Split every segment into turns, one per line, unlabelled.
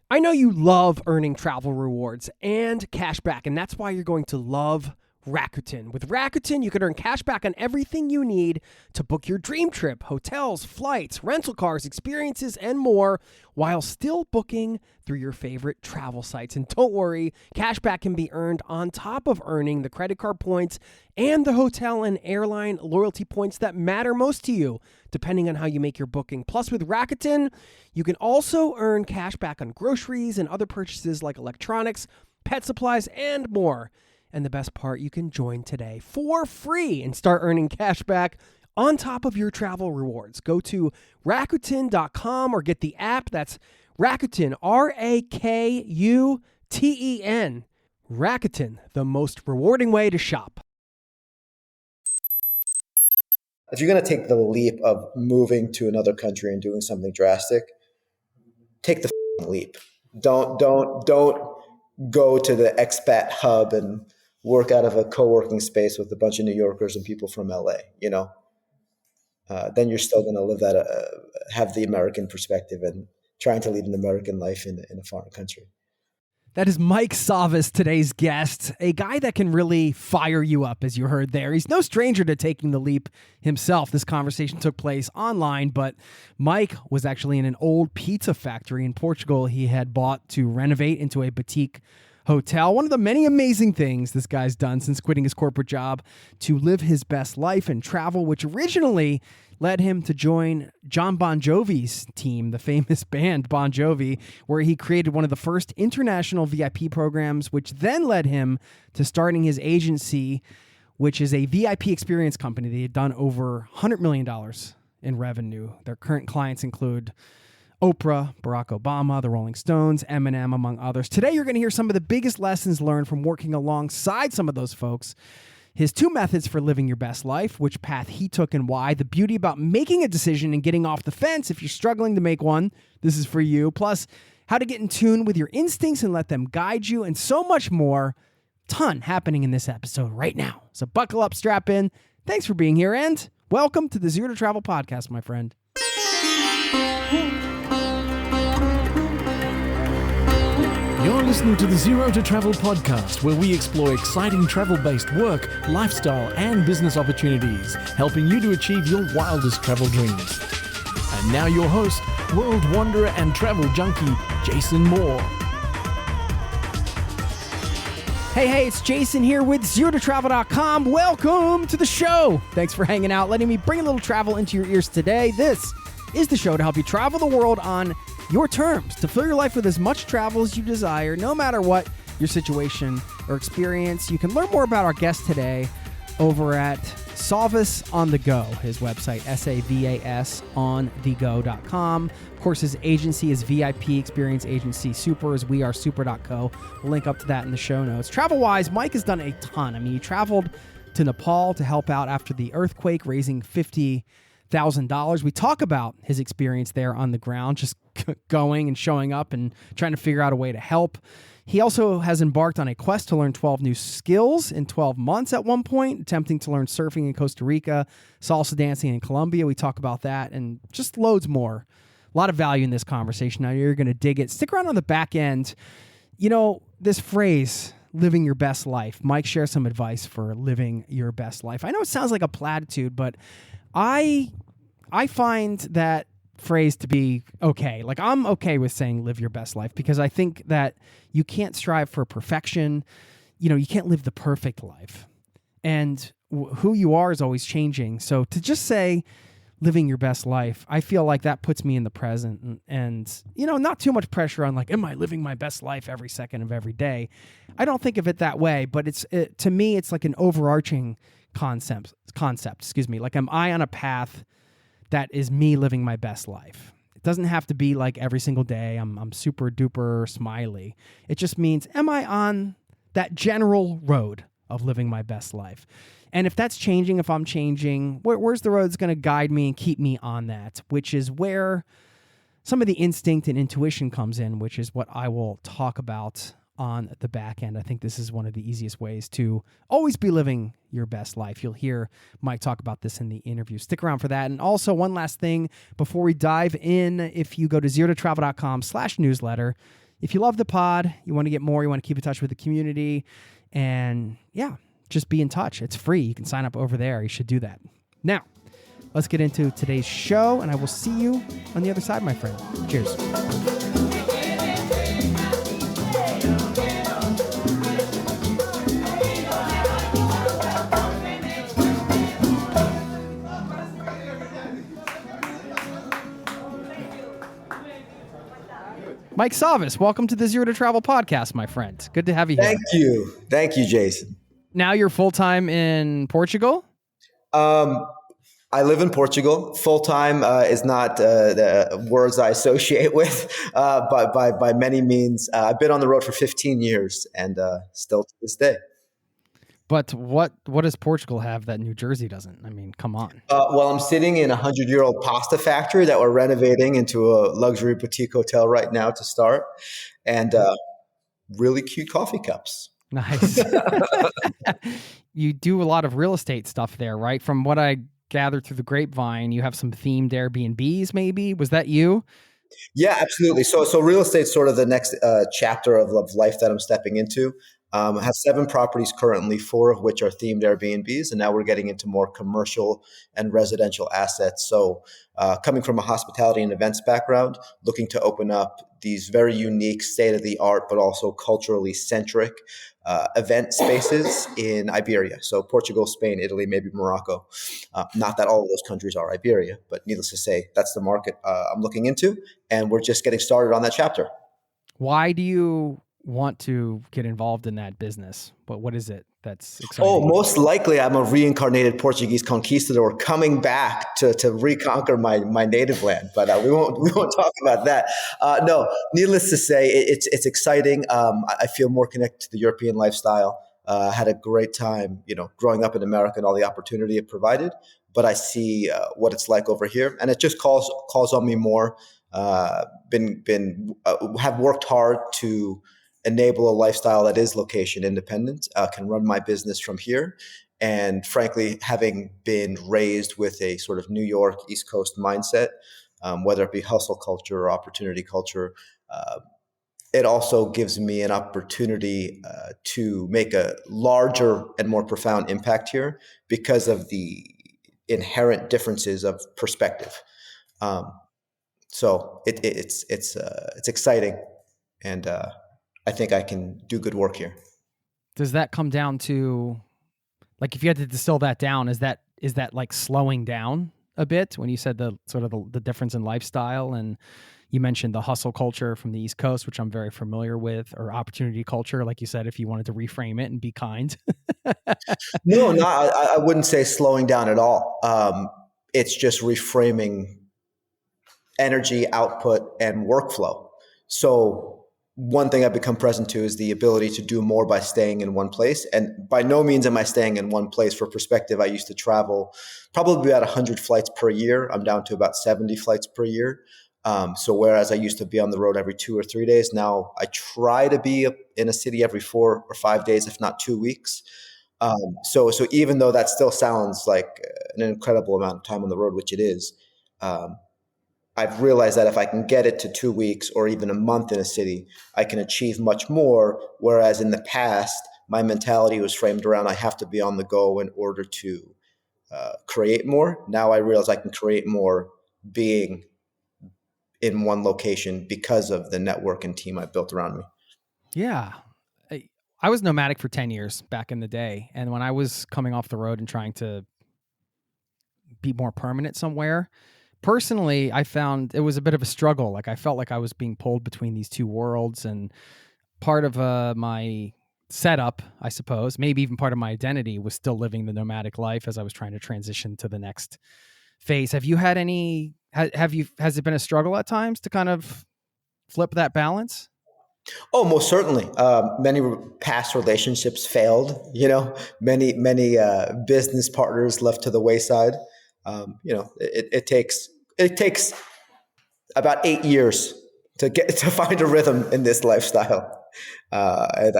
I know you love earning travel rewards and cash back, and that's why you're going to love Rakuten. With Rakuten, you can earn cash back on everything you need to book your dream trip, hotels, flights, rental cars, experiences, and more, while still booking through your favorite travel sites. And don't worry, cash back can be earned on top of earning the credit card points and the hotel and airline loyalty points that matter most to you, depending on how you make your booking. Plus, with Rakuten, you can also earn cash back on groceries and other purchases like electronics, pet supplies, and more. And the best part, you can join today for free and start earning cash back on top of your travel rewards. Go to Rakuten.com or get the app. That's Rakuten, Rakuten. Rakuten, the most rewarding way to shop.
If you're going to take the leap of moving to another country and doing something drastic, take the leap. Don't go to the expat hub and work out of a co-working space with a bunch of New Yorkers and people from LA, then you're still going to live that, have the American perspective and trying to lead an American life in a foreign country.
That is Mike Savas, today's guest, a guy that can really fire you up, as you heard there. He's no stranger to taking the leap himself. This conversation took place online, but Mike was actually in an old pizza factory in Portugal he had bought to renovate into a boutique hotel. One of the many amazing things this guy's done since quitting his corporate job to live his best life and travel, which originally led him to join John Bon Jovi's team, the famous band Bon Jovi, where he created one of the first international VIP programs, which then led him to starting his agency, which is a VIP experience company. They had done over $100 million in revenue. Their current clients include Oprah, Barack Obama, the Rolling Stones, Eminem, among others. Today, you're going to hear some of the biggest lessons learned from working alongside some of those folks, his 2 methods for living your best life, which path he took and why, the beauty about making a decision and getting off the fence if you're struggling to make one. This is for you. Plus, how to get in tune with your instincts and let them guide you, and so much more. Ton happening in this episode right now. So buckle up, strap in. Thanks for being here, and welcome to the Zero to Travel podcast, my friend.
You're listening to the Zero to Travel podcast, where we explore exciting travel-based work, lifestyle, and business opportunities, helping you to achieve your wildest travel dreams. And now your host, world wanderer and travel junkie, Jason Moore.
Hey, it's Jason here with ZeroToTravel.com. Welcome to the show. Thanks for hanging out, letting me bring a little travel into your ears today. This is the show to help you travel the world on your terms, to fill your life with as much travel as you desire, no matter what your situation or experience. You can learn more about our guest today over at Savas on the Go, his website, Savas onthego.com. Of course, his agency is VIP Experience Agency Super, as we are super.co. We'll link up to that in the show notes. Travel-wise, Mike has done a ton. I mean, he traveled to Nepal to help out after the earthquake, raising $50,000. We talk about his experience there on the ground, just going and showing up and trying to figure out a way to help. He also has embarked on a quest to learn 12 new skills in 12 months at one point, attempting to learn surfing in Costa Rica, salsa dancing in Colombia. We talk about that and just loads more. A lot of value in this conversation. Now you're going to dig it. Stick around on the back end. You know, this phrase, living your best life. Mike shares some advice for living your best life. I know it sounds like a platitude, but I find that phrase to be okay. Like, I'm okay with saying live your best life, because I think that you can't strive for perfection. You know, you can't live the perfect life, and who you are is always changing. So to just say living your best life, I feel like that puts me in the present and you know, not too much pressure on like, am I living my best life every second of every day? I don't think of it that way, but to me, it's like an overarching concept, like, am I on a path that is me living my best life? It doesn't have to be like every single day I'm super duper smiley. It just means, am I on that general road of living my best life? And if that's changing, if I'm changing, where's the road that's going to guide me and keep me on that, which is where some of the instinct and intuition comes in, which is what I will talk about on the back end. I think this is one of the easiest ways to always be living your best life. You'll hear Mike talk about this in the interview. Stick around for that. And also, one last thing before we dive in, if you go to zerototravel.com/newsletter, if you love the pod, you want to get more, you want to keep in touch with the community, and yeah, just be in touch. It's free. You can sign up over there. You should do that. Now, let's get into today's show, and I will see you on the other side, my friend. Cheers. Mike Savas, welcome to the Zero to Travel podcast, my friend. Good to have you here.
Thank you. Thank you, Jason.
Now you're full-time in Portugal?
I live in Portugal. Full-time is not the words I associate with, but by many means. I've been on the road for 15 years and still to this day.
But what does Portugal have that New Jersey doesn't? I mean, come on.
Well, I'm sitting in a 100-year-old pasta factory that we're renovating into a luxury boutique hotel right now to start, and really cute coffee cups.
Nice. You do a lot of real estate stuff there, right? From what I gathered through the grapevine, you have some themed Airbnbs, maybe? Was that you?
Yeah, absolutely. So real estate's sort of the next chapter of life that I'm stepping into. I have 7 properties currently, 4 of which are themed Airbnbs, and now we're getting into more commercial and residential assets. So coming from a hospitality and events background, looking to open up these very unique, state-of-the-art, but also culturally centric event spaces in Iberia. So Portugal, Spain, Italy, maybe Morocco. Not that all of those countries are Iberia, but needless to say, that's the market I'm looking into, and we're just getting started on that chapter.
Why do you want to get involved in that business? But what is it that's exciting?
Oh, most likely I'm a reincarnated Portuguese conquistador coming back to reconquer my native land. But we won't talk about that. No, needless to say, it's exciting. I feel more connected to the European lifestyle. Had a great time, growing up in America and all the opportunity it provided. But I see what it's like over here, and it just calls on me more. Have worked hard to enable a lifestyle that is location independent, can run my business from here. And frankly, having been raised with a sort of New York, East Coast mindset, whether it be hustle culture or opportunity culture, it also gives me an opportunity to make a larger and more profound impact here because of the inherent differences of perspective. So it's exciting, and I think I can do good work here.
Does that come down to, like, if you had to distill that down, is that like slowing down a bit when you said the sort of the difference in lifestyle, and you mentioned the hustle culture from the East Coast, which I'm very familiar with, or opportunity culture, like you said, if you wanted to reframe it and be kind?
No, I wouldn't say slowing down at all. It's just reframing energy, output, and workflow. So one thing I've become present to is the ability to do more by staying in one place. And by no means am I staying in one place. For perspective, I used to travel probably about 100 flights per year. I'm down to about 70 flights per year. So whereas I used to be on the road every 2 or 3 days, now I try to be in a city every 4 or 5 days, if not 2 weeks. So even though that still sounds like an incredible amount of time on the road, which it is, I've realized that if I can get it to 2 weeks or even a month in a city, I can achieve much more. Whereas in the past, my mentality was framed around I have to be on the go in order to create more. Now I realize I can create more being in one location because of the network and team I built around me.
Yeah. I was nomadic for 10 years back in the day. And when I was coming off the road and trying to be more permanent somewhere, personally, I found it was a bit of a struggle. Like, I felt like I was being pulled between these two worlds, and part of my setup, I suppose, maybe even part of my identity, was still living the nomadic life as I was trying to transition to the next phase. Have you had any, has it been a struggle at times to kind of flip that balance?
Oh, most certainly. Many past relationships failed, many business partners left to the wayside. It takes about 8 years to find a rhythm in this lifestyle. And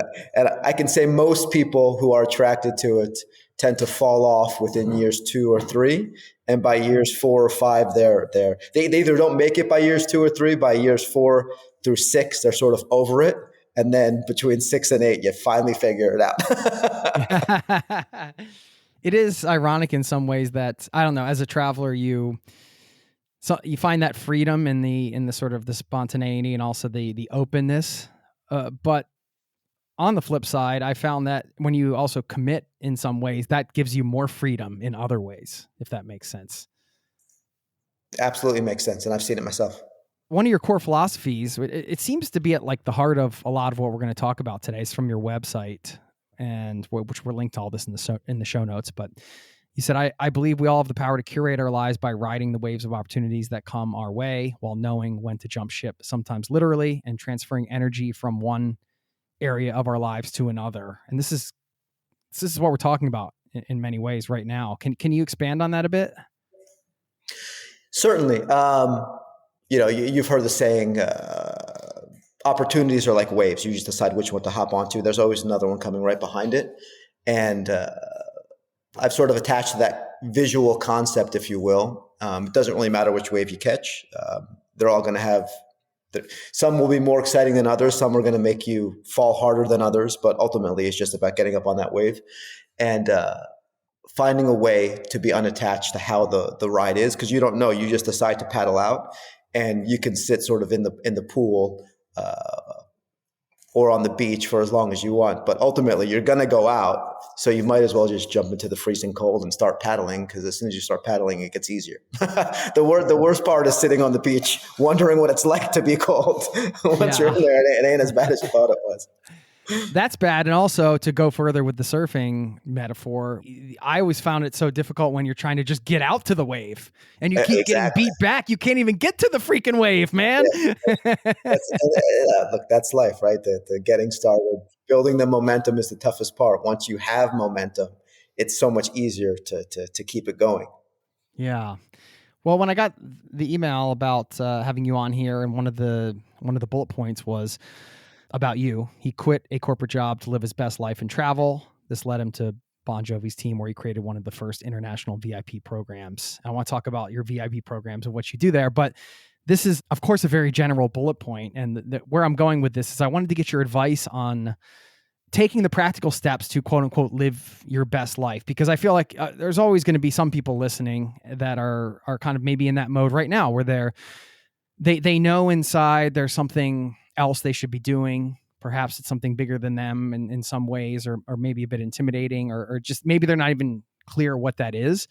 I can say most people who are attracted to it tend to fall off within years 2 or 3. And by years 4 or 5, they either don't make it by years 2 or 3. By years 4, through 6, they're sort of over it. And then between 6 and 8, you finally figure it out.
It is ironic in some ways that, I don't know, as a traveler, you find that freedom in the sort of the spontaneity and also the openness. But on the flip side, I found that when you also commit in some ways, that gives you more freedom in other ways, if that makes sense.
Absolutely makes sense. And I've seen it myself.
One of your core philosophies, it seems to be at like the heart of a lot of what we're going to talk about today, is from your website, and which we're linked to all this in the show notes. But you said, I believe we all have the power to curate our lives by riding the waves of opportunities that come our way while knowing when to jump ship, sometimes literally, and transferring energy from one area of our lives to another. And this is what we're talking about in many ways right now. Can you expand on that a bit?
Certainly. You've heard the saying, opportunities are like waves. You just decide which one to hop onto. There's always another one coming right behind it. And I've sort of attached to that visual concept, if you will. It doesn't really matter which wave you catch. They're all going to have, some will be more exciting than others. Some are going to make you fall harder than others. But ultimately, it's just about getting up on that wave and finding a way to be unattached to how the ride is, because you don't know. You just decide to paddle out, and you can sit sort of in the pool or on the beach for as long as you want. But ultimately, you're going to go out, so you might as well just jump into the freezing cold and start paddling, because as soon as you start paddling, it gets easier. The worst part is sitting on the beach, wondering what it's like to be cold. Once you're in there, it ain't as bad as you thought it was.
That's bad. And also, to go further with the surfing metaphor, I always found it so difficult when you're trying to just get out to the wave and you keep getting beat back. You can't even get to the freaking wave, man.
Look, that's life, right? The getting started, building the momentum is the toughest part. Once you have momentum, it's so much easier to keep it going.
Yeah. Well, when I got the email about having you on here, and one of the bullet points was about you. He quit a corporate job to live his best life and travel. This led him to Bon Jovi's team, where he created one of the first international VIP programs. I want to talk about your VIP programs and what you do there, but this is, of course, a very general bullet point. And where I'm going with this is I wanted to get your advice on taking the practical steps to quote unquote live your best life, because I feel like there's always going to be some people listening that are kind of maybe in that mode right now, where they know inside there's something else they should be doing. Perhaps it's something bigger than them in some ways, or maybe a bit intimidating, or just maybe they're not even clear what that is,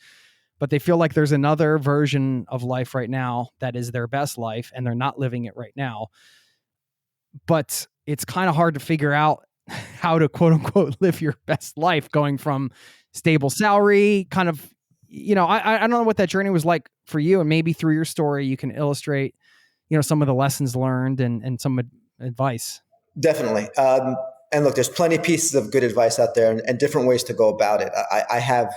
but they feel like there's another version of life right now that is their best life, and they're not living it right now. But it's kind of hard to figure out how to quote unquote live your best life, going from stable salary, kind of, I don't know what that journey was like for you, and maybe through your story, you can illustrate some of the lessons learned and some advice.
Definitely. And look, there's plenty of pieces of good advice out there and different ways to go about it. I have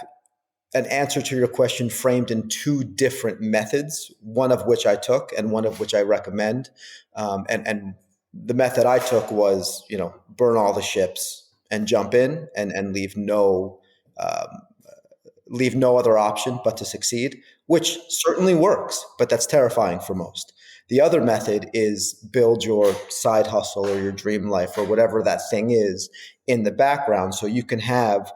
an answer to your question framed in 2 different methods, one of which I took and one of which I recommend. And the method I took was, burn all the ships and jump in and leave no other option but to succeed, which certainly works, but that's terrifying for most. The other method is build your side hustle or your dream life or whatever that thing is in the background, so you can have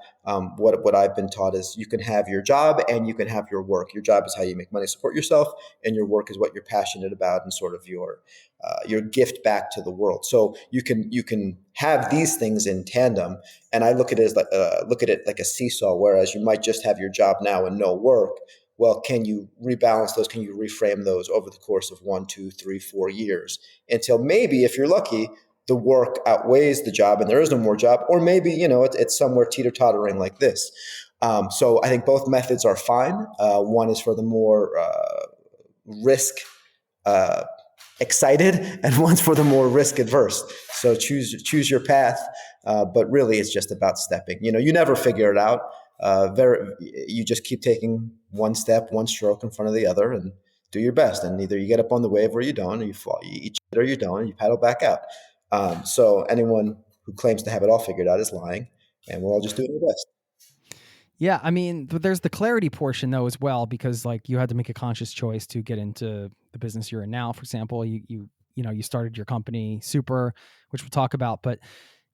what I've been taught is you can have your job and you can have your work. Your job is how you make money, support yourself, and your work is what you're passionate about and sort of your gift back to the world. So you can have these things in tandem, and I look at it like a seesaw. Whereas you might just have your job now and no work. Well, can you rebalance those? Can you reframe those over the course of 1, 2, 3, 4 years until maybe, if you're lucky, the work outweighs the job and there is no more job, or maybe, it's somewhere teeter-tottering like this. So I think both methods are fine. One is for the more risk excited, and one's for the more risk adverse. So choose your path. But really, it's just about stepping. You never figure it out. You just keep taking one step, one stroke in front of the other, and do your best. And either you get up on the wave or you don't, or you fall. You eat shit or you don't, and you paddle back out. So anyone who claims to have it all figured out is lying, and we're all just doing our best.
Yeah, I mean, there's the clarity portion though as well, because like you had to make a conscious choice to get into the business you're in now. For example, you you started your company, Super, which we'll talk about. But,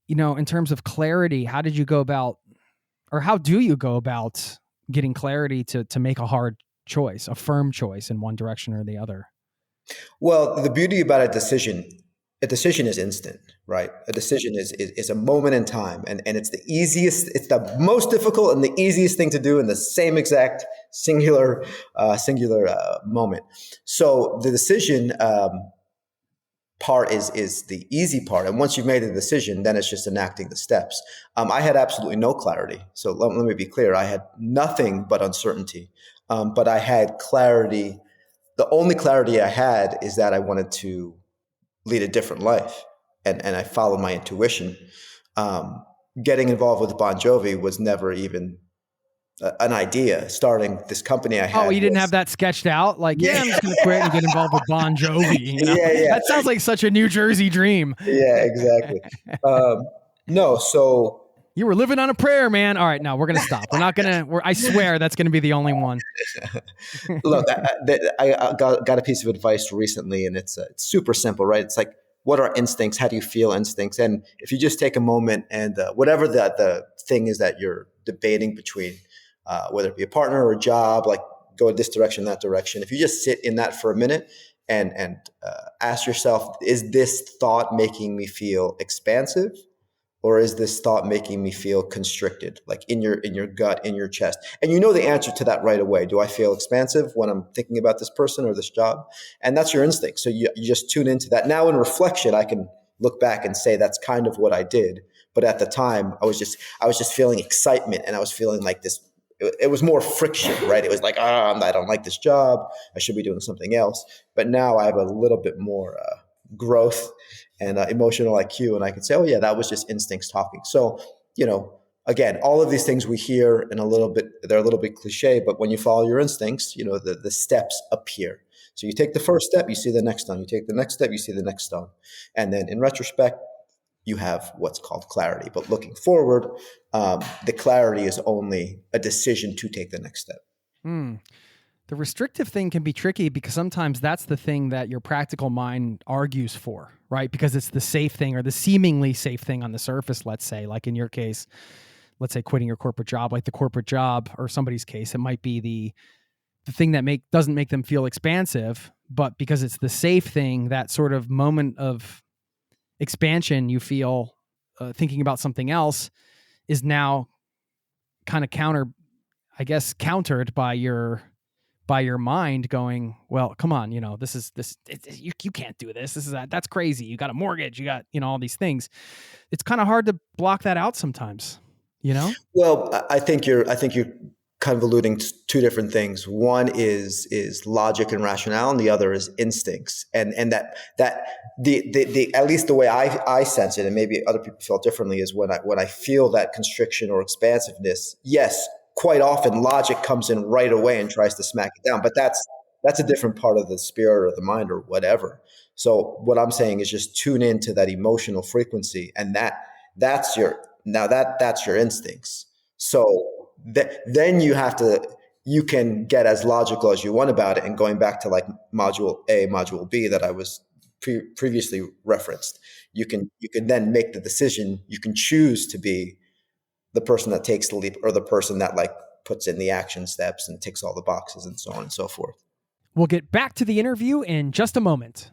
in terms of clarity, how did you go about, or how do you go about getting clarity to make a hard choice, a firm choice in one direction or the other?
Well, the beauty about a decision is instant, right? A decision is a moment in time, and it's the most difficult and the easiest thing to do in the same exact singular moment. So the decision part is the easy part, and once you've made a decision, then it's just enacting the steps. I had absolutely no clarity, so let me be clear. I had nothing but uncertainty, but I had clarity. The only clarity I had is that I wanted to lead a different life, and I followed my intuition. Getting involved with Bon Jovi was never even an idea. Starting this company I had.
Oh, you didn't have that sketched out? Like, yeah, I'm just going to quit and get involved with Bon Jovi.
Yeah.
That sounds like such a New Jersey dream.
Yeah, exactly. No, so
you were living on a prayer, man. All right, no, we're going to stop. We're not going to, I swear that's going to be the only one.
Look, I got a piece of advice recently, and it's super simple, right? It's like, what are instincts? How do you feel instincts? And if you just take a moment and whatever the thing is that you're debating between, whether it be a partner or a job, like go this direction, that direction. If you just sit in that for a minute and ask yourself, is this thought making me feel expansive? Or is this thought making me feel constricted, like in your gut, in your chest? And you know the answer to that right away. Do I feel expansive when I'm thinking about this person or this job? And that's your instinct. So you just tune into that. Now in reflection, I can look back and say that's kind of what I did. But at the time, I was just feeling excitement, and I was feeling like this. It was more friction, right? It was like, I don't like this job. I should be doing something else. But now I have a little bit more growth and emotional IQ, and I can say, oh yeah, that was just instincts talking. So, again, all of these things we hear they're a little bit cliche, but when you follow your instincts, the steps appear. So you take the first step, you see the next stone. You take the next step, you see the next stone. And then in retrospect, you have what's called clarity. But looking forward, the clarity is only a decision to take the next step.
The restrictive thing can be tricky because sometimes that's the thing that your practical mind argues for, right? Because it's the safe thing or the seemingly safe thing on the surface, let's say. Like in your case, let's say quitting your corporate job, like the corporate job, or somebody's case, it might be the thing that doesn't make them feel expansive, but because it's the safe thing, that sort of moment of expansion you feel thinking about something else is now kind of countered by your mind going, well, come on, you can't do this. That's crazy. You got a mortgage, you got, all these things. It's kind of hard to block that out sometimes, Well,
I think you're kind of alluding to two different things. One is logic and rationale, and the other is instincts. And that the at least the way I sense it, and maybe other people feel differently, is when I feel that constriction or expansiveness, yes, quite often logic comes in right away and tries to smack it down. But that's a different part of the spirit or the mind or whatever. So what I'm saying is just tune into that emotional frequency, and that's your instincts. So then you can get as logical as you want about it. And going back to like module A, module B that I was previously referenced, you can then make the decision. You can choose to be the person that takes the leap, or the person that like puts in the action steps and ticks all the boxes and so on and so forth.
We'll get back to the interview in just a moment.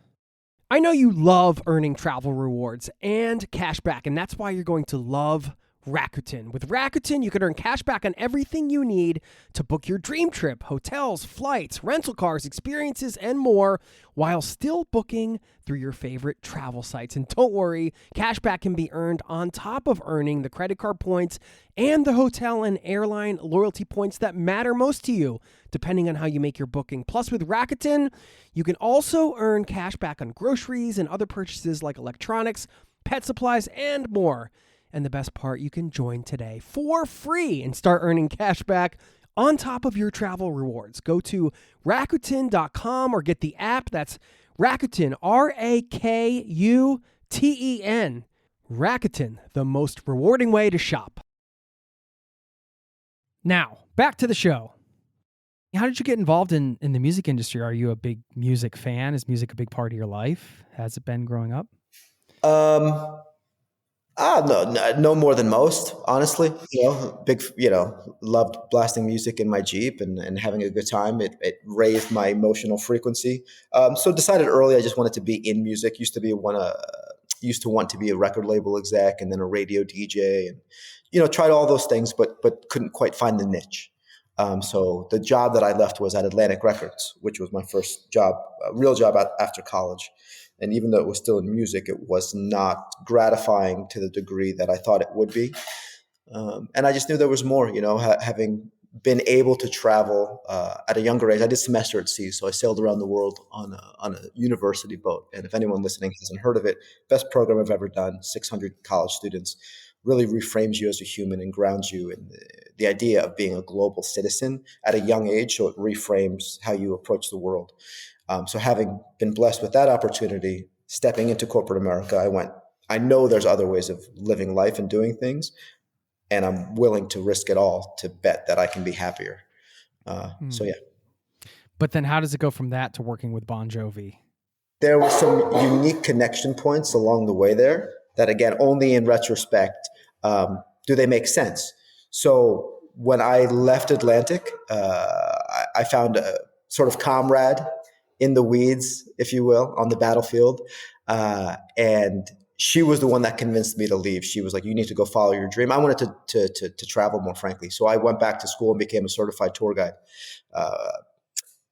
I know you love earning travel rewards and cash back, and that's why you're going to love Rakuten. With Rakuten, you can earn cash back on everything you need to book your dream trip, hotels, flights, rental cars, experiences, and more, while still booking through your favorite travel sites. And don't worry, cash back can be earned on top of earning the credit card points and the hotel and airline loyalty points that matter most to you, depending on how you make your booking. Plus, with Rakuten, you can also earn cash back on groceries and other purchases like electronics, pet supplies, and more. And the best part, you can join today for free and start earning cash back on top of your travel rewards. Go to Rakuten.com or get the app. That's Rakuten, Rakuten. Rakuten, the most rewarding way to shop. Now, back to the show. How did you get involved in the music industry? Are you a big music fan? Is music a big part of your life? Has it been growing up?
Um, no more than most, honestly. Big, loved blasting music in my Jeep and having a good time. It raised my emotional frequency. So decided early I just wanted to be in music. Used to want to be a record label exec and then a radio DJ, and tried all those things, but couldn't quite find the niche. So the job that I left was at Atlantic Records, which was my first job, real job after college. And even though it was still in music, it was not gratifying to the degree that I thought it would be. And I just knew there was more, having been able to travel at a younger age. I did semester at sea, so I sailed around the world on a university boat. And if anyone listening hasn't heard of it, best program I've ever done, 600 college students, really reframes you as a human and grounds you in the idea of being a global citizen at a young age. So it reframes how you approach the world. So having been blessed with that opportunity, stepping into corporate America, I know there's other ways of living life and doing things, and I'm willing to risk it all to bet that I can be happier. So yeah.
But then how does it go from that to working with Bon Jovi?
There were some unique connection points along the way there that, again, only in retrospect do they make sense. So when I left Atlantic, I found a sort of comrade in the weeds, if you will, on the battlefield. And she was the one that convinced me to leave. She was like, you need to go follow your dream. I wanted to travel more, frankly. So I went back to school and became a certified tour guide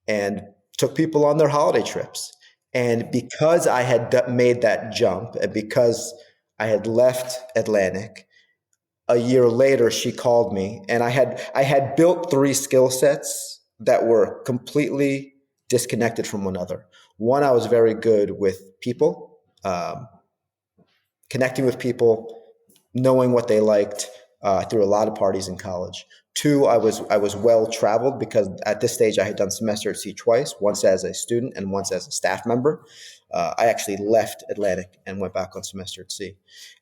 and took people on their holiday trips. And because I had made that jump and because I had left Atlantic, a year later, she called me, and I had built 3 skill sets that were completely disconnected from one another. One, I was very good with people, connecting with people, knowing what they liked. I threw a lot of parties in college. 2, I was well traveled because at this stage I had done semester at sea twice, once as a student and once as a staff member. I actually left Atlantic and went back on semester at sea.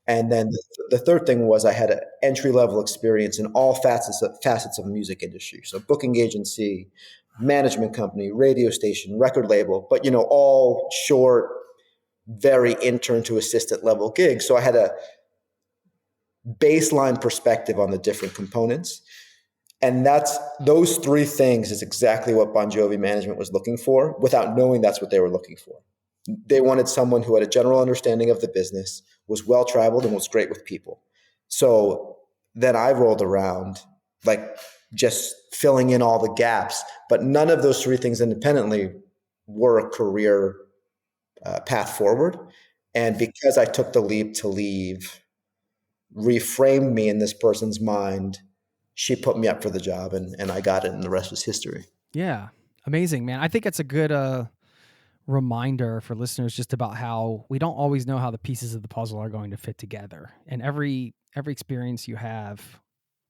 And then the third thing was I had an entry-level experience in all facets of the music industry. So booking agency, management company, radio station, record label, but all short, very intern to assistant level gigs. So I had a baseline perspective on the different components. And those 3 things is exactly what Bon Jovi management was looking for without knowing that's what they were looking for. They wanted someone who had a general understanding of the business, was well-traveled, and was great with people. So then I rolled around, like just filling in all the gaps, but none of those 3 things independently were a career path forward. And because I took the leap to leave, reframed me in this person's mind, she put me up for the job and I got it, and the rest was history.
Yeah. Amazing, man. I think it's a good reminder for listeners just about how we don't always know how the pieces of the puzzle are going to fit together. And every experience you have,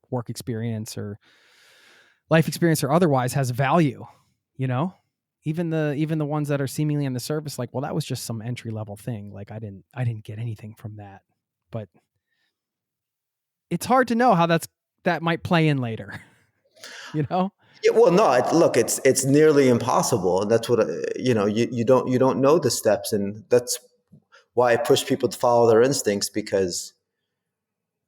work experience or life experience or otherwise, has value, even the ones that are seemingly on the surface, like, well, that was just some entry level thing. Like I didn't get anything from that, but it's hard to know how that might play in later,
Yeah, well, no, look, it's nearly impossible. And that's what, you don't know the steps. And that's why I push people to follow their instincts, because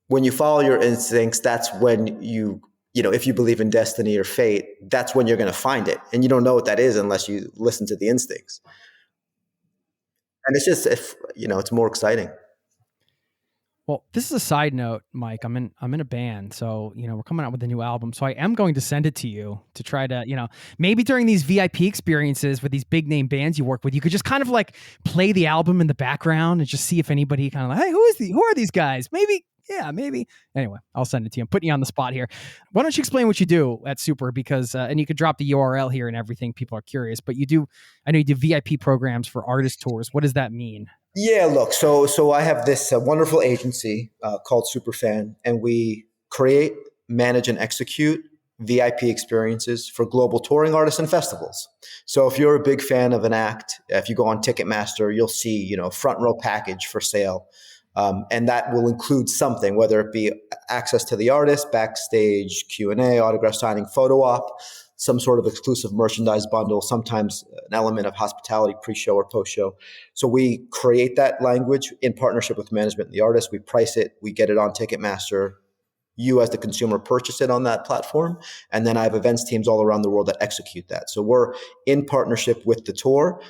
when you follow your instincts, that's when if you believe in destiny or fate, that's when you're going to find it. And you don't know what that is unless you listen to the instincts. And it's just, it's more exciting.
Well, this is a side note, Mike. I'm in a band, so we're coming out with a new album. So I am going to send it to you to try to, maybe during these VIP experiences with these big name bands you work with, you could just kind of like play the album in the background and just see if anybody kind of like, hey, who are these guys? Maybe. Yeah, maybe. Anyway, I'll send it to you. I'm putting you on the spot here. Why don't you explain what you do at Super? Because, and you could drop the URL here and everything. People are curious, but I know you do VIP programs for artist tours. What does that mean?
Yeah, look, so I have this wonderful agency called Superfan, and we create, manage, and execute VIP experiences for global touring artists and festivals. So if you're a big fan of an act, if you go on Ticketmaster, you'll see, front row package for sale. And that will include something, whether it be access to the artist, backstage Q&A, autograph signing, photo op, some sort of exclusive merchandise bundle, sometimes an element of hospitality pre-show or post-show. So we create that language in partnership with management and the artist. We price it, we get it on Ticketmaster. You as the consumer purchase it on that platform. And then I have events teams all around the world that execute that. So we're in partnership with the tour.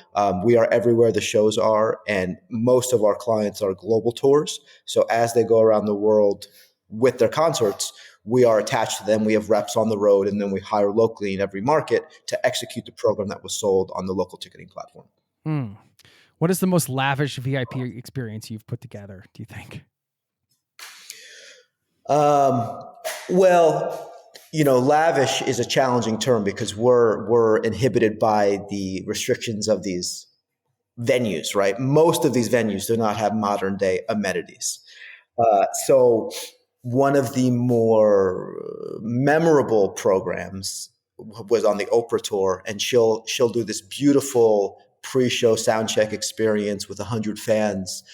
We are everywhere the shows are. And most of our clients are global tours. So as they go around the world with their concerts, we are attached to them. We have reps on the road, and then we hire locally in every market to execute the program that was sold on the local ticketing platform.
What is the most lavish VIP experience you've put together, do you think?
Well, lavish is a challenging term because we're inhibited by the restrictions of these venues, right? Most of these venues do not have modern day amenities. So one of the more memorable programs was on the Oprah tour, and she'll do this beautiful pre-show sound check experience with 100 fans.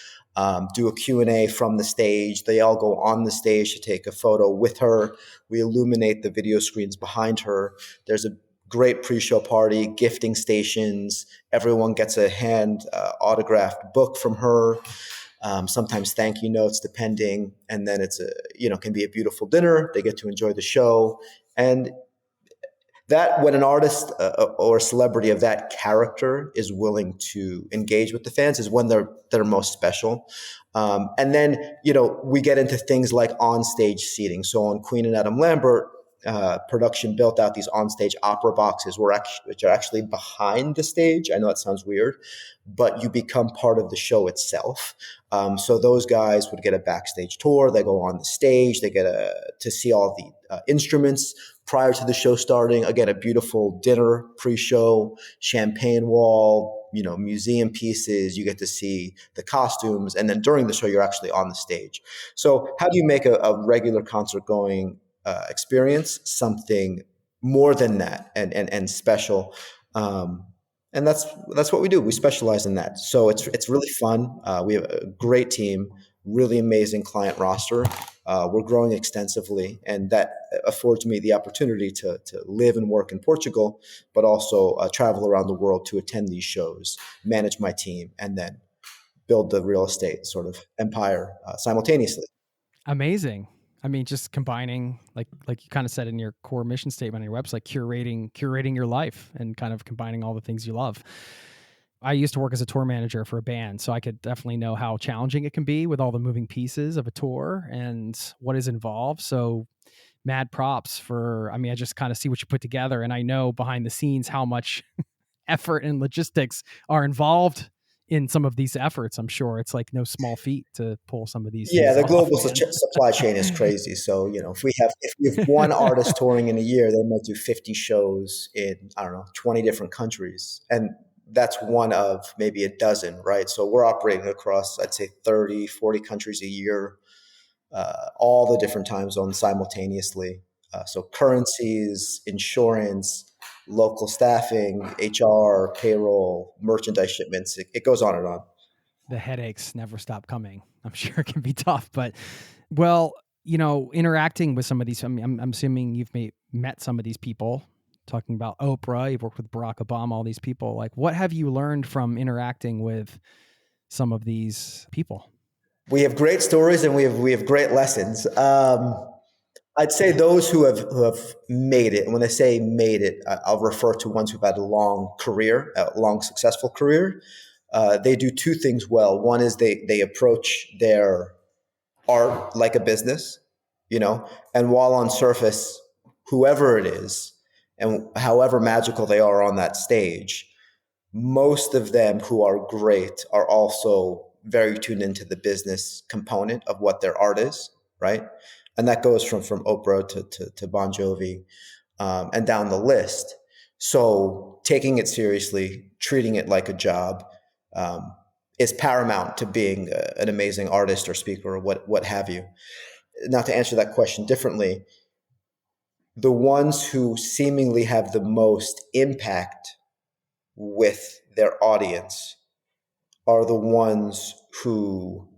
Do a Q&A from the stage. They all go on the stage to take a photo with her. We illuminate the video screens behind her. There's a great pre-show party, gifting stations. Everyone gets a hand autographed book from her. Sometimes thank you notes, depending. And then it's can be a beautiful dinner. They get to enjoy the show. And that when an artist or a celebrity of that character is willing to engage with the fans is when they're most special. And then, we get into things like on-stage seating. So on Queen and Adam Lambert, production built out these on-stage opera boxes which are actually behind the stage. I know that sounds weird, but you become part of the show itself. So those guys would get a backstage tour. They go on the stage. They get to see all the instruments prior to the show starting. Again, a beautiful dinner pre-show, champagne wall, museum pieces. You get to see the costumes. And then during the show, you're actually on the stage. So how do you make a regular concert going experience something more than that and special? And that's what we do. We specialize in that. So it's really fun. We have a great team, really amazing client roster. We're growing extensively, and that affords me the opportunity to live and work in Portugal, but also travel around the world to attend these shows, manage my team, and then build the real estate sort of empire simultaneously.
Amazing. I mean, just combining, like you kind of said in your core mission statement on your website, curating your life and kind of combining all the things you love. I used to work as a tour manager for a band, so I could definitely know how challenging it can be with all the moving pieces of a tour and what is involved. So mad props for, I just kind of see what you put together, and I know behind the scenes how much effort and logistics are involved in some of these efforts. I'm sure it's like no small feat to pull some of these.
Yeah, the global supply chain is crazy. So, if we have one artist touring in a year, they might do 50 shows in, 20 different countries. And that's one of maybe a dozen, right? So we're operating across, I'd say 30, 40 countries a year, all the different time zones simultaneously. So currencies, insurance, local staffing, HR, payroll, merchandise shipments, it goes on and on.
The headaches never stop coming. I'm sure it can be tough, but well, interacting with some of these, I'm assuming you've met some of these people, talking about Oprah, you've worked with Barack Obama, all these people. Like, what have you learned from interacting with some of these people?
We have great stories and we have great lessons. I'd say those who have made it, and when I say made it, I'll refer to ones who've had a long career, a long successful career. They do two things well. One is they approach their art like a business, and while on surface, whoever it is, and however magical they are on that stage, most of them who are great are also very tuned into the business component of what their art is, right? And that goes from Oprah to Bon Jovi and down the list. So taking it seriously, treating it like a job is paramount to being an amazing artist or speaker or what have you. Now, to answer that question differently, the ones who seemingly have the most impact with their audience are the ones who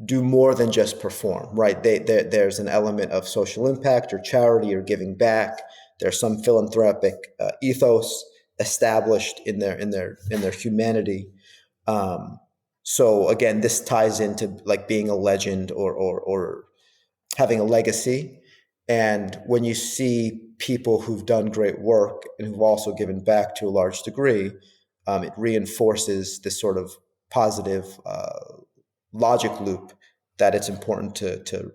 do more than just perform, right? There's an element of social impact or charity or giving back. There's some philanthropic ethos established in their humanity. So again, this ties into like being a legend or having a legacy. And when you see people who've done great work and who've also given back to a large degree, it reinforces this sort of positive logic loop that it's important to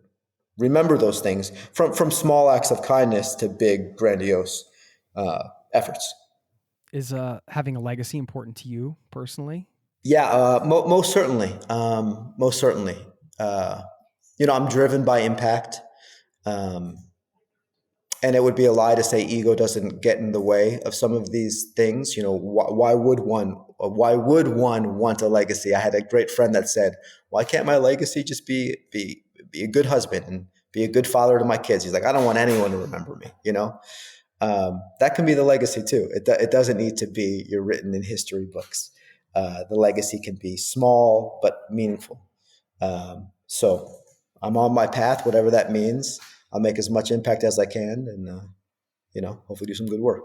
remember those things from small acts of kindness to big, grandiose efforts.
Is having a legacy important to you personally?
Yeah, most certainly. Most certainly. I'm driven by impact. And it would be a lie to say ego doesn't get in the way of some of these things. Why would one want a legacy? I had a great friend that said, "Why can't my legacy just be a good husband and be a good father to my kids?" He's like, "I don't want anyone to remember me." That can be the legacy too. It doesn't need to be you're written in history books. The legacy can be small but meaningful. So I'm on my path, whatever that means. I'll make as much impact as I can and, hopefully do some good work.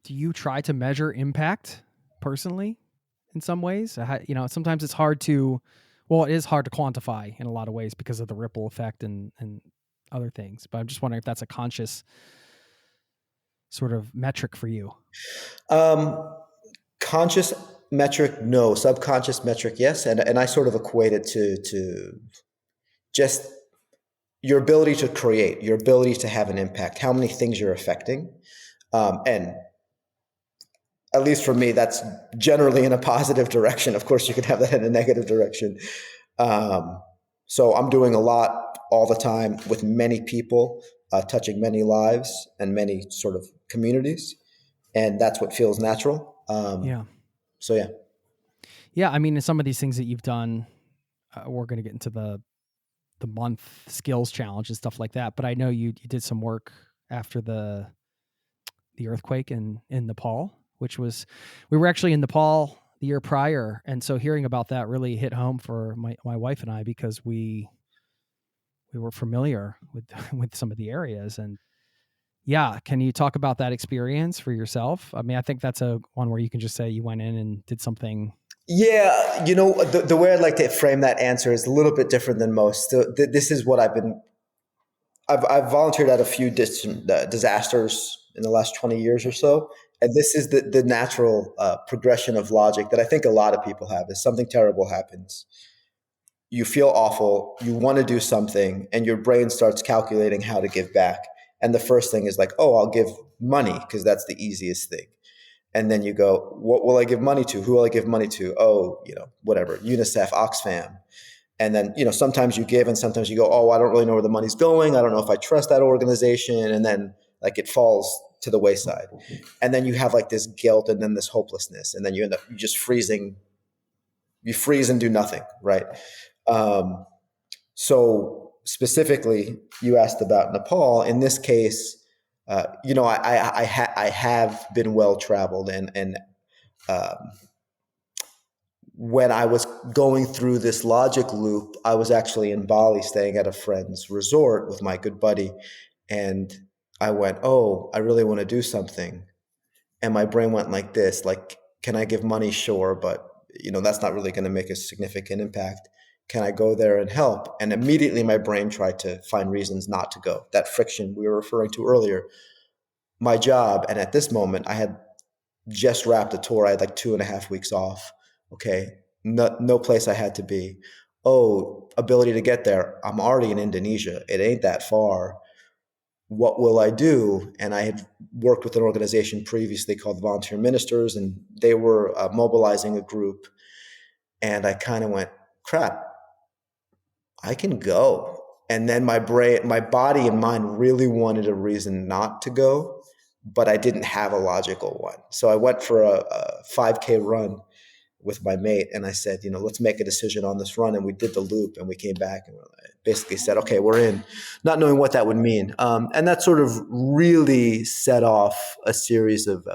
Do you try to measure impact personally in some ways? Sometimes it's hard to, it is hard to quantify in a lot of ways because of the ripple effect and other things. But I'm just wondering if that's a conscious sort of metric for you.
Conscious metric, no. Subconscious metric, yes. And I sort of equate it to just your ability to create, your ability to have an impact, how many things you're affecting. And at least for me, that's generally in a positive direction. Of course, you can have that in a negative direction. So I'm doing a lot all the time with many people, touching many lives and many sort of communities. And that's what feels natural.
Yeah.
So, yeah.
Yeah. I mean, some of these things that you've done, we're going to get into the month skills challenge and stuff like that. But I know you did some work after the earthquake in Nepal, which was, we were actually in Nepal the year prior. And so hearing about that really hit home for my wife and I, because we were familiar with some of the areas. And yeah, can you talk about that experience for yourself? I mean, I think that's one where you can just say you went in and did something.
Yeah, the way I'd like to frame that answer is a little bit different than most. This is what I've volunteered at a few disasters in the last 20 years or so. And this is the natural progression of logic that I think a lot of people have is something terrible happens. You feel awful, you want to do something, and your brain starts calculating how to give back. And the first thing is like, oh, I'll give money because that's the easiest thing. And then you go, what will I give money to? Who will I give money to? Oh, whatever, UNICEF, Oxfam. And then, sometimes you give and sometimes you go, oh, I don't really know where the money's going. I don't know if I trust that organization. And then like it falls to the wayside. And then you have like this guilt and then this hopelessness. And then you end up just freezing. You freeze and do nothing, right? So specifically, you asked about Nepal. In this case, I have been well traveled, and when I was going through this logic loop, I was actually in Bali, staying at a friend's resort with my good buddy, and I went, "Oh, I really want to do something," and my brain went like this: like, can I give money? Sure, but that's not really going to make a significant impact. Can I go there and help? And immediately my brain tried to find reasons not to go. That friction we were referring to earlier. My job, and at this moment, I had just wrapped a tour. I had like 2.5 weeks off. Okay, no place I had to be. Oh, ability to get there. I'm already in Indonesia. It ain't that far. What will I do? And I had worked with an organization previously called Volunteer Ministers, and they were mobilizing a group. And I kind of went, crap, I can go. And then my body and mind really wanted a reason not to go, but I didn't have a logical one. So I went for a 5K run with my mate, and I said, let's make a decision on this run. And we did the loop, and we came back and basically said, okay, we're in, not knowing what that would mean. And that sort of really set off a series of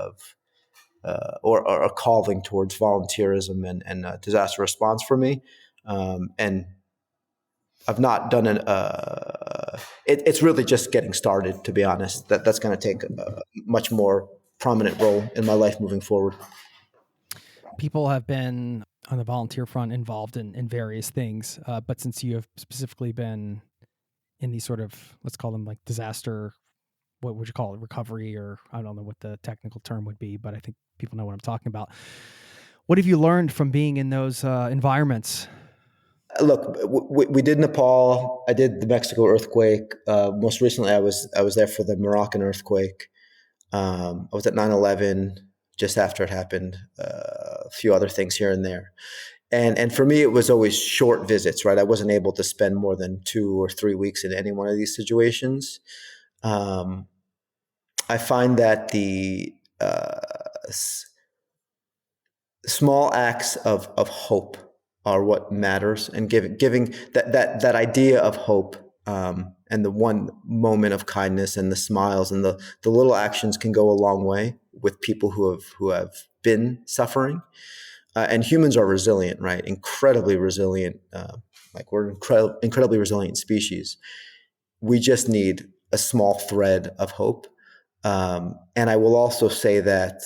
or a calling towards volunteerism and disaster response for me. And I've not done it's really just getting started, to be honest. That's going to take a much more prominent role in my life moving forward.
People have been on the volunteer front involved in various things, but since you have specifically been in these sort of, let's call them like disaster, what would you call it, recovery, or I don't know what the technical term would be, but I think people know what I'm talking about. What have you learned from being in those environments?
Look, we did Nepal. I did the Mexico earthquake. Most recently, I was there for the Moroccan earthquake. I was at 9/11 just after it happened. A few other things here and there, and for me, it was always short visits. Right, I wasn't able to spend more than 2 or 3 weeks in any one of these situations. I find that the small acts of hope are what matters, and giving that idea of hope, and the one moment of kindness and the smiles and the little actions can go a long way with people who have been suffering. And humans are resilient, right? Incredibly resilient. Like we're an incredibly resilient species. We just need a small thread of hope. And I will also say that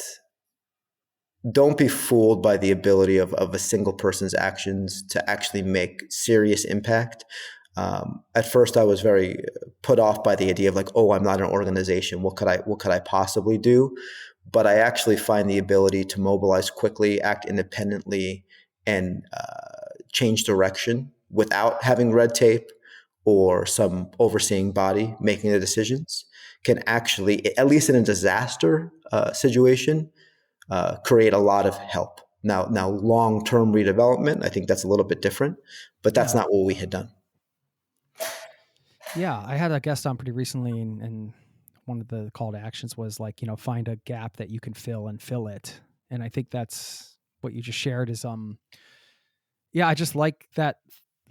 don't be fooled by the ability of a single person's actions to actually make serious impact. At first, I was very put off by the idea of like, oh, I'm not an organization. What could I possibly do? But I actually find the ability to mobilize quickly, act independently, and change direction without having red tape or some overseeing body making the decisions can actually, at least in a disaster situation, create a lot of help. Now, long-term redevelopment, I think that's a little bit different, but that's not what we had done.
Yeah, I had a guest on pretty recently, and one of the call to actions was like, find a gap that you can fill and fill it. And I think that's what you just shared is, I just like that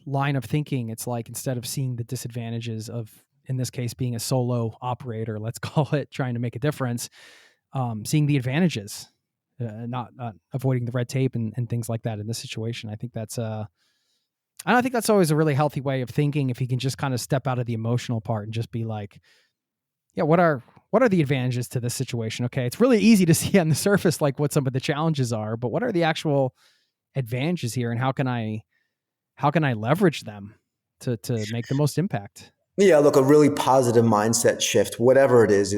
line of thinking. It's like, instead of seeing the disadvantages of, in this case, being a solo operator, let's call it, trying to make a difference, seeing the advantages, not avoiding the red tape and things like that in this situation. I think that's and I think that's always a really healthy way of thinking, if you can just kind of step out of the emotional part and just be like, yeah, what are the advantages to this situation? Okay, it's really easy to see on the surface like what some of the challenges are, but what are the actual advantages here, and how can I leverage them to make the most impact?
Yeah, look, a really positive mindset shift, whatever it is,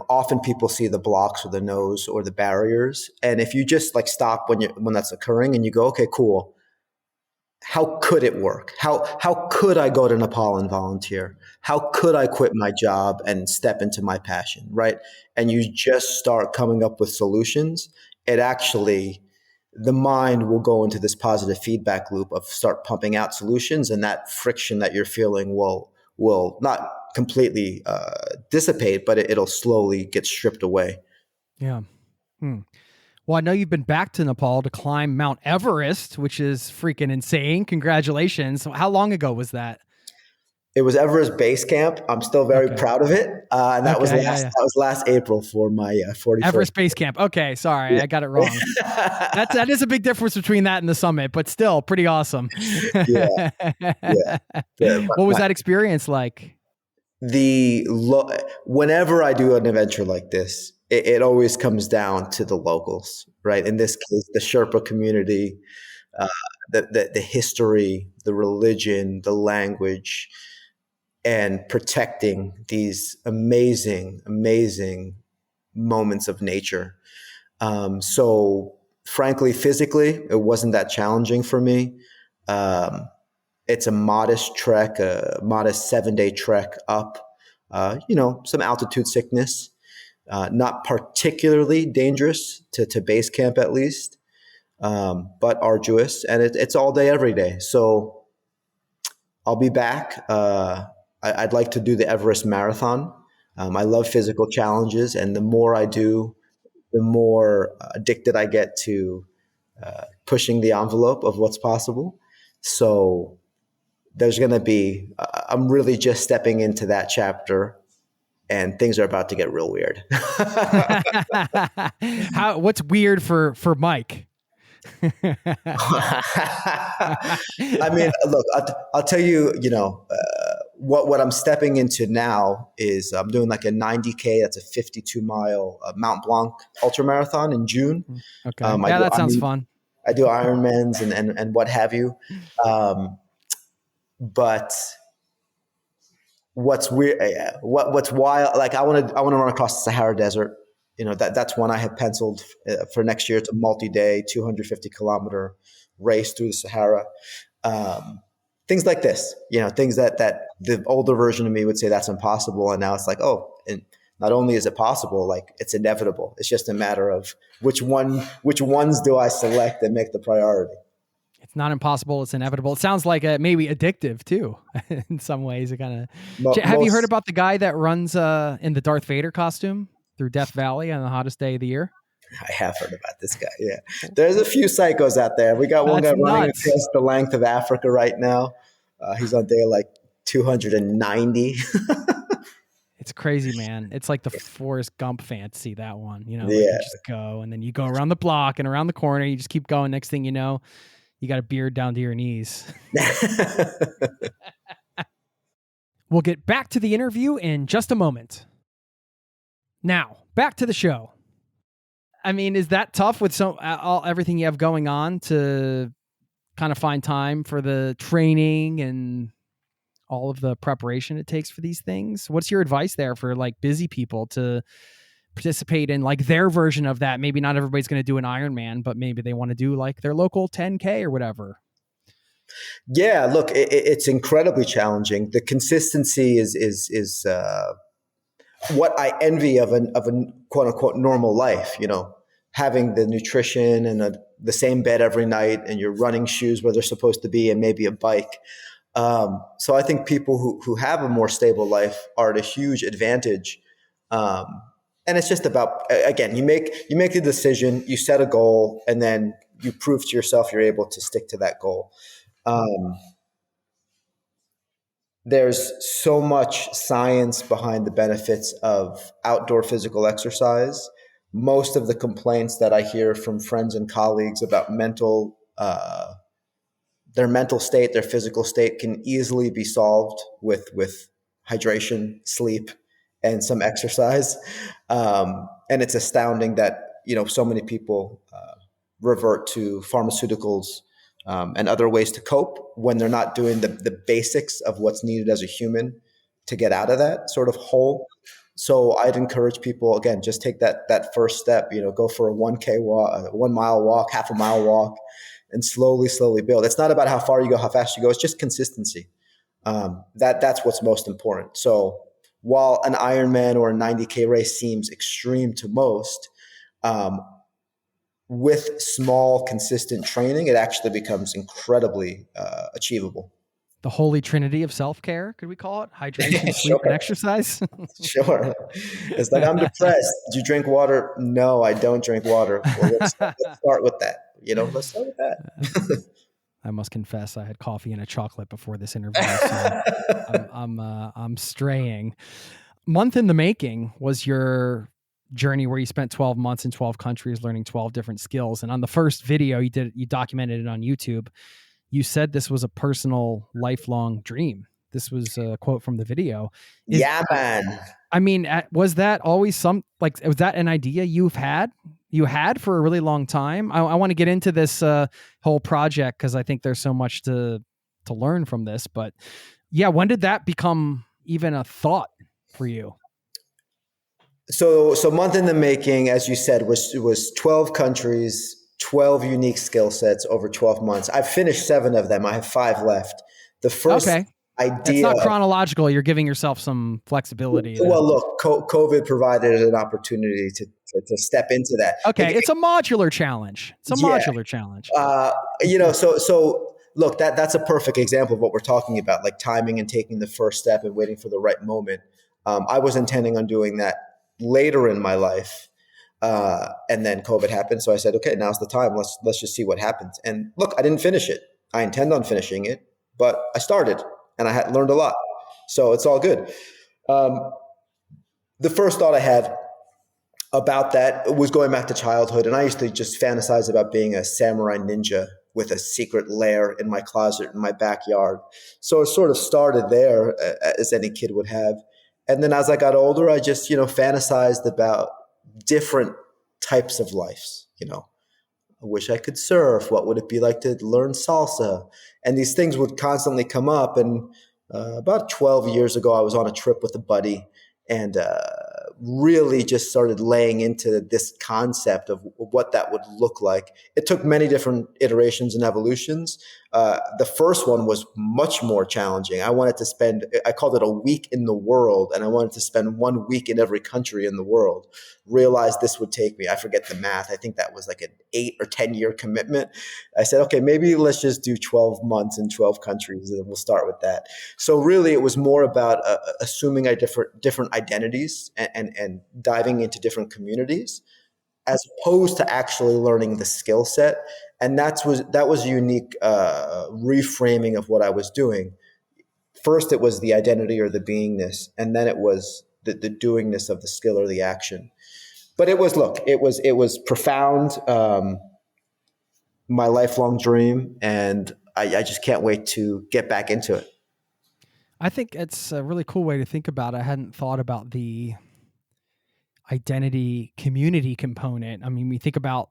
often people see the blocks or the no's or the barriers. And if you just like stop when that's occurring and you go, okay, cool. How could it work? How could I go to Nepal and volunteer? How could I quit my job and step into my passion, right? And you just start coming up with solutions. The mind will go into this positive feedback loop of start pumping out solutions, and that friction that you're feeling will not completely dissipate, but it'll slowly get stripped away.
Yeah. Well, I know you've been back to Nepal to climb Mount Everest, which is freaking insane. Congratulations. How long ago was that?
It was Everest Base Camp. I'm still very proud of it. And that was last April for my 41st.
Everest Base Camp. Okay, sorry, I got it wrong. That is a big difference between that and the summit, but still pretty awesome.
Yeah.
What was that experience like?
Whenever I do an adventure like this, it always comes down to the locals, right? In this case, the Sherpa community, the history, the religion, the language, and protecting these amazing, amazing moments of nature. So frankly, physically, it wasn't that challenging for me. It's a modest trek, a modest 7-day trek up, some altitude sickness, not particularly dangerous to base camp at least, but arduous. And it's all day, every day. So I'll be back. I'd like to do the Everest Marathon. I love physical challenges, and the more I do, the more addicted I get to pushing the envelope of what's possible. So there's going to be, I'm really just stepping into that chapter, and things are about to get real weird.
What's weird for Mike?
I mean, look, I'll tell you, what I'm stepping into now is I'm doing like a 90K. That's a 52-mile Mount Blanc ultramarathon in June.
Okay. That sounds fun.
I do Ironmans and what have you. But what's weird, what's wild, like I want to run across the Sahara Desert. That's one I have penciled for next year. It's a multi-day, 250-kilometer race through the Sahara. Things like this, things that the older version of me would say that's impossible. And now it's like, and not only is it possible, like it's inevitable. It's just a matter of which ones do I select and make the priority.
It's not impossible. It's inevitable. It sounds like maybe addictive too, in some ways. It kind of. Have you heard about the guy that runs in the Darth Vader costume through Death Valley on the hottest day of the year?
I have heard about this guy. Yeah, there's a few psychos out there. We got one guy running across the length of Africa right now. He's on day like 290.
It's crazy, man. It's like the Forrest Gump fantasy, that one. You just go and then you go around the block and around the corner. You just keep going. Next thing you know, you got a beard down to your knees. We'll get back to the interview in just a moment. Now, back to the show. I mean, is that tough with everything you have going on to kind of find time for the training and all of the preparation it takes for these things? What's your advice there for like busy people to participate in like their version of that? Maybe not everybody's going to do an Ironman, but maybe they want to do like their local 10K or whatever.
Yeah, look, it's incredibly challenging. The consistency is what I envy of a quote unquote normal life, having the nutrition and the same bed every night and your running shoes where they're supposed to be and maybe a bike. So I think people who have a more stable life are at a huge advantage. And it's just about, again, you make the decision, you set a goal, and then you prove to yourself you're able to stick to that goal. There's so much science behind the benefits of outdoor physical exercise. Most of the complaints that I hear from friends and colleagues about their mental state, their physical state can easily be solved with hydration, sleep, and some exercise. And it's astounding that, so many people revert to pharmaceuticals and other ways to cope when they're not doing the basics of what's needed as a human to get out of that sort of hole. So I'd encourage people, again, just take that first step, go for a 1K walk, a 1 mile walk, half a mile walk, and slowly build. It's not about how far you go, how fast you go. It's just consistency. That's what's most important. So while an Ironman or a 90K race seems extreme to most, with small, consistent training, it actually becomes incredibly achievable.
The holy trinity of self-care, could we call it? Hydration, sleep, and exercise?
Sure. It's like, I'm depressed. Do you drink water? No, I don't drink water. Well, let's start with that. Let's start with that.
I must confess, I had coffee and a chocolate before this interview, so I'm straying. Month in the making was your journey where you spent 12 months in 12 countries learning 12 different skills. And on the first video you documented it on YouTube. You said this was a personal, lifelong dream. This was a quote from the video.
Yeah, man.
I mean, was that always was that an idea you had for a really long time? I want to get into this whole project because I think there's so much to learn from this. But yeah, when did that become even a thought for you?
So month in the making, as you said, was 12 countries, 12 unique skill sets over 12 months. I've finished 7 of them. I have 5 left. The first idea.
It's not chronological. You're giving yourself some flexibility.
Well, look, COVID provided an opportunity to step into that.
Okay. It's a modular challenge. Modular challenge.
So look, that's a perfect example of what we're talking about, like timing and taking the first step and waiting for the right moment. I was intending on doing that later in my life. And then COVID happened. So I said, okay, now's the time. Let's just see what happens. And look, I didn't finish it. I intend on finishing it, but I started and I had learned a lot. So it's all good. The first thought I had about that was going back to childhood. And I used to just fantasize about being a samurai ninja with a secret lair in my closet in my backyard. So it sort of started there, as any kid would have. And then as I got older, I just, fantasized about different types of lives. I wish I could surf. What would it be like to learn salsa? And these things would constantly come up. And about 12 years ago, I was on a trip with a buddy and really just started laying into this concept of what that would look like. It took many different iterations and evolutions. The first one was much more challenging. I called it a week in the world, and I wanted to spend 1 week in every country in the world. Realized this would take me, I forget the math, I think that was like an 8 or 10 year commitment. I said, okay, maybe let's just do 12 months in 12 countries and we'll start with that. So really it was more about assuming different identities and diving into different communities as opposed to actually learning the skill set. And that was a unique reframing of what I was doing. First, it was the identity or the beingness, and then it was the doingness of the skill or the action. But it was profound, my lifelong dream, and I just can't wait to get back into it.
I think it's a really cool way to think about it. I hadn't thought about the identity community component. I mean, we think about,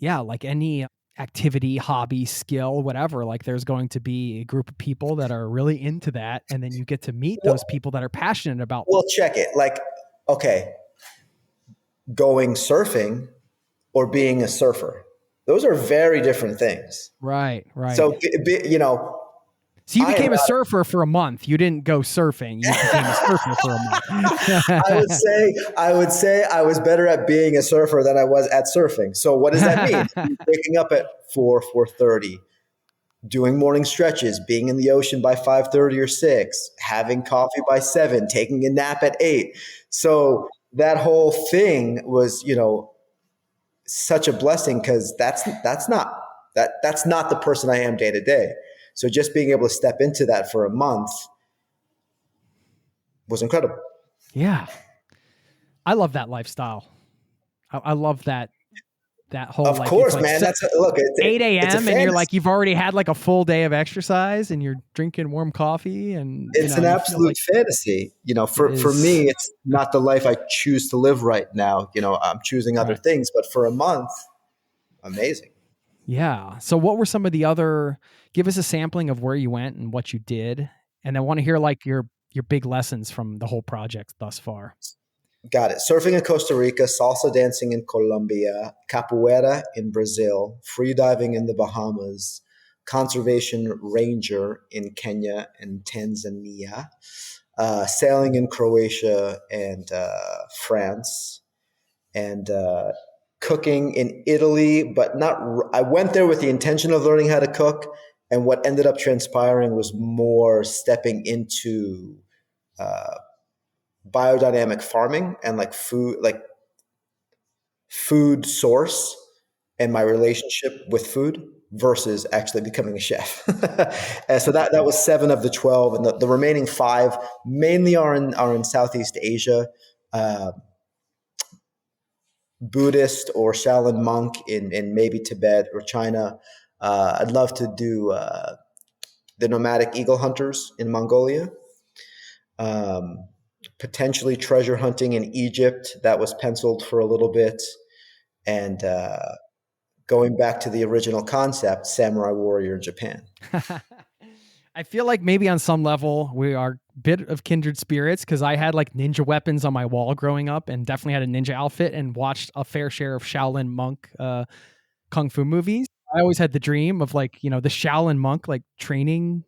like any activity, hobby, skill, whatever, like there's going to be a group of people that are really into that. And then you get to meet those people that are passionate about.
Well, check it. Like, okay, going surfing or being a surfer, those are very different things.
Right.
So,
So you became a surfer for a month. You didn't go surfing. You became a surfer for a month.
I would say I was better at being a surfer than I was at surfing. So what does that mean? Waking up at 4:30, doing morning stretches, being in the ocean by 5:30 or 6, having coffee by 7, taking a nap at 8. So that whole thing was, such a blessing because that's not the person I am day to day. So just being able to step into that for a month was incredible.
Yeah. I love that lifestyle. I love that whole,
of course, man. That's
8 a.m. and you're like, you've already had like a full day of exercise and you're drinking warm coffee and
it's an absolute fantasy. For me, it's not the life I choose to live right now. I'm choosing other things, but for a month, amazing.
Yeah. So what were some of the other, give us a sampling of where you went and what you did. And I want to hear like your big lessons from the whole project thus far.
Got it. Surfing in Costa Rica, salsa dancing in Colombia, capoeira in Brazil, freediving in the Bahamas, conservation ranger in Kenya and Tanzania, sailing in Croatia and France, and cooking in Italy, but I went there with the intention of learning how to cook. And what ended up transpiring was more stepping into biodynamic farming and food source and my relationship with food versus actually becoming a chef. And so that was 7 of the 12, and the remaining 5 mainly are in Southeast Asia, Buddhist or Shaolin monk in maybe Tibet or China. I'd love to do the nomadic eagle hunters in Mongolia. Potentially treasure hunting in Egypt. That was penciled for a little bit. And going back to the original concept, samurai warrior in Japan.
I feel like maybe on some level we are a bit of kindred spirits because I had like ninja weapons on my wall growing up and definitely had a ninja outfit and watched a fair share of Shaolin monk kung fu movies. I always had the dream of like, the Shaolin monk like training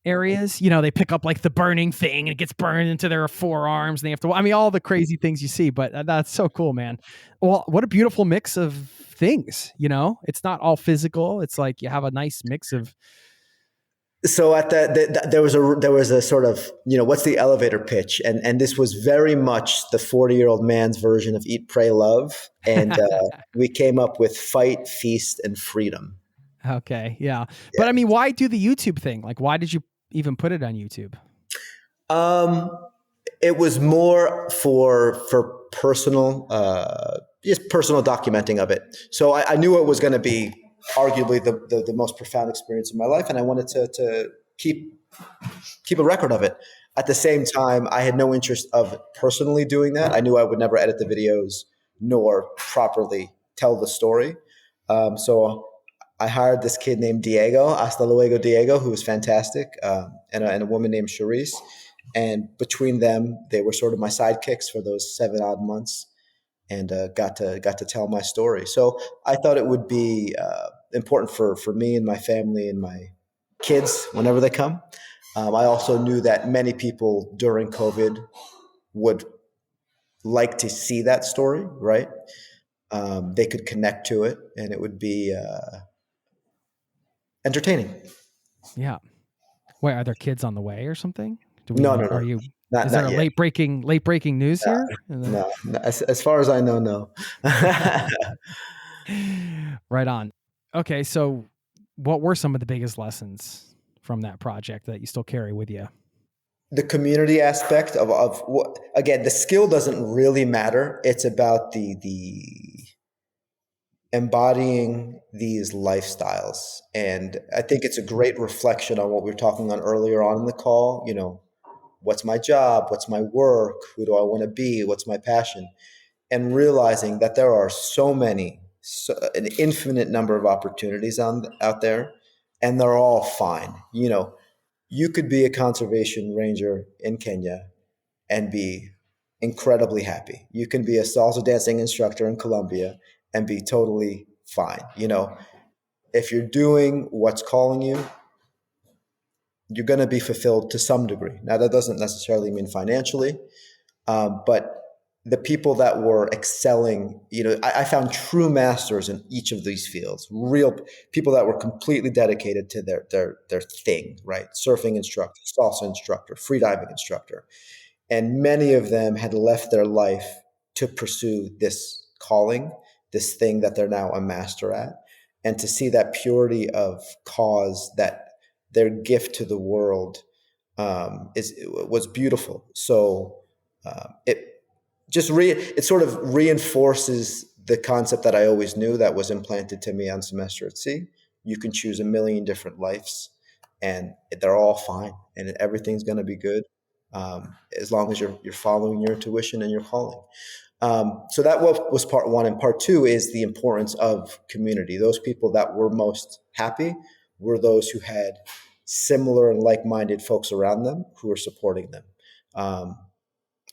areas, they pick up like the burning thing and it gets burned into their forearms and they have to, all the crazy things you see, but that's so cool, man. Well, what a beautiful mix of things, it's not all physical. It's like you have a nice mix of.
So at there was a sort of, what's the elevator pitch? And this was very much the 40-year-old man's version of Eat, Pray, Love. And we came up with fight, feast, and freedom.
Okay. Yeah. But why do the YouTube thing? Like, why did you even put it on YouTube?
It was more for personal, just personal documenting of it. So I knew it was going to be arguably the most profound experience of my life, and I wanted to keep a record of it. At the same time, I had no interest of personally doing that. I knew I would never edit the videos nor properly tell the story. So I hired this kid named Diego, hasta luego Diego, who was fantastic, and a woman named Charisse. And between them, they were sort of my sidekicks for those 7 odd months, and got to tell my story. So I thought it would be important for me and my family and my kids whenever they come. I also knew that many people during COVID would like to see that story, right? They could connect to it, and it would be entertaining.
Yeah. Wait, are there kids on the way or something? Do we
No,
know?
no, no,
Are you?
not
Is there a
yet.
late breaking news here?
No, as far as I know, no.
Right on. Okay, so what were some of the biggest lessons from that project that you still carry with you?
The community aspect of what, again, the skill doesn't really matter. It's about the embodying these lifestyles. And I think it's a great reflection on what we were talking on earlier on in the call. You know, what's my job? What's my work? Who do I want to be? What's my passion? And realizing that there are an infinite number of opportunities out there, and they're all fine. You know, you could be a conservation ranger in Kenya and be incredibly happy. You can be a salsa dancing instructor in Colombia and be totally fine. You know, if you're doing what's calling you, you're going to be fulfilled to some degree. Now, that doesn't necessarily mean financially, but the people that were excelling, you know, I found true masters in each of these fields, real people that were completely dedicated to their thing, right? Surfing instructor, salsa instructor, freediving instructor. And many of them had left their life to pursue this calling, this thing that they're now a master at. And to see that purity of cause, that their gift to the world was beautiful. So it sort of reinforces the concept that I always knew that was implanted to me on Semester at Sea. You can choose a million different lives, and they're all fine, and everything's going to be good as long as you're following your intuition and your calling. So that was part one, and part two is the importance of community. Those people that were most happy were those who had similar and like-minded folks around them who were supporting them.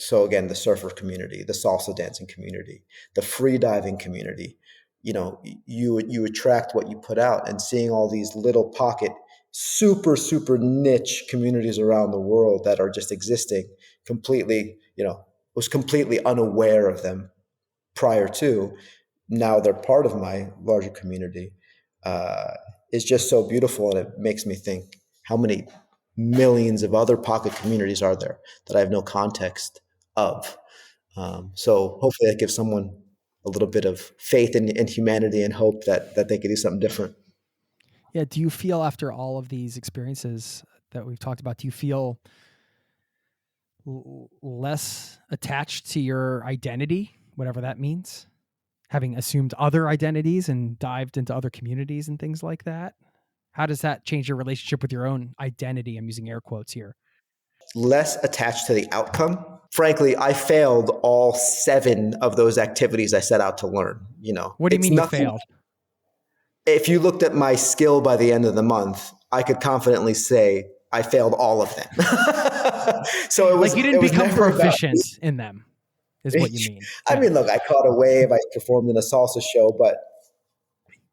So again, the surfer community, the salsa dancing community, the free diving community, you know, you attract what you put out, and seeing all these little pocket, super, super niche communities around the world that are just existing completely, you know, was completely unaware of them prior to. Now they're part of my larger community. Is just so beautiful. And it makes me think, how many millions of other pocket communities are there that I have no context of? So hopefully that gives someone a little bit of faith in humanity and hope that they could do something different.
Yeah. Do you feel, after all of these experiences that we've talked about, do you feel less attached to your identity, whatever that means, having assumed other identities and dived into other communities and things like that? How does that change your relationship with your own identity? I'm using air quotes here.
Less attached to the outcome. Frankly, I failed all 7 of those activities I set out to learn. You know,
what do you mean you failed?
If you looked at my skill by the end of the month, I could confidently say I failed all of them. So it was
like you didn't become proficient
about
in them, is what you mean.
I mean, look, I caught a wave. I performed in a salsa show, but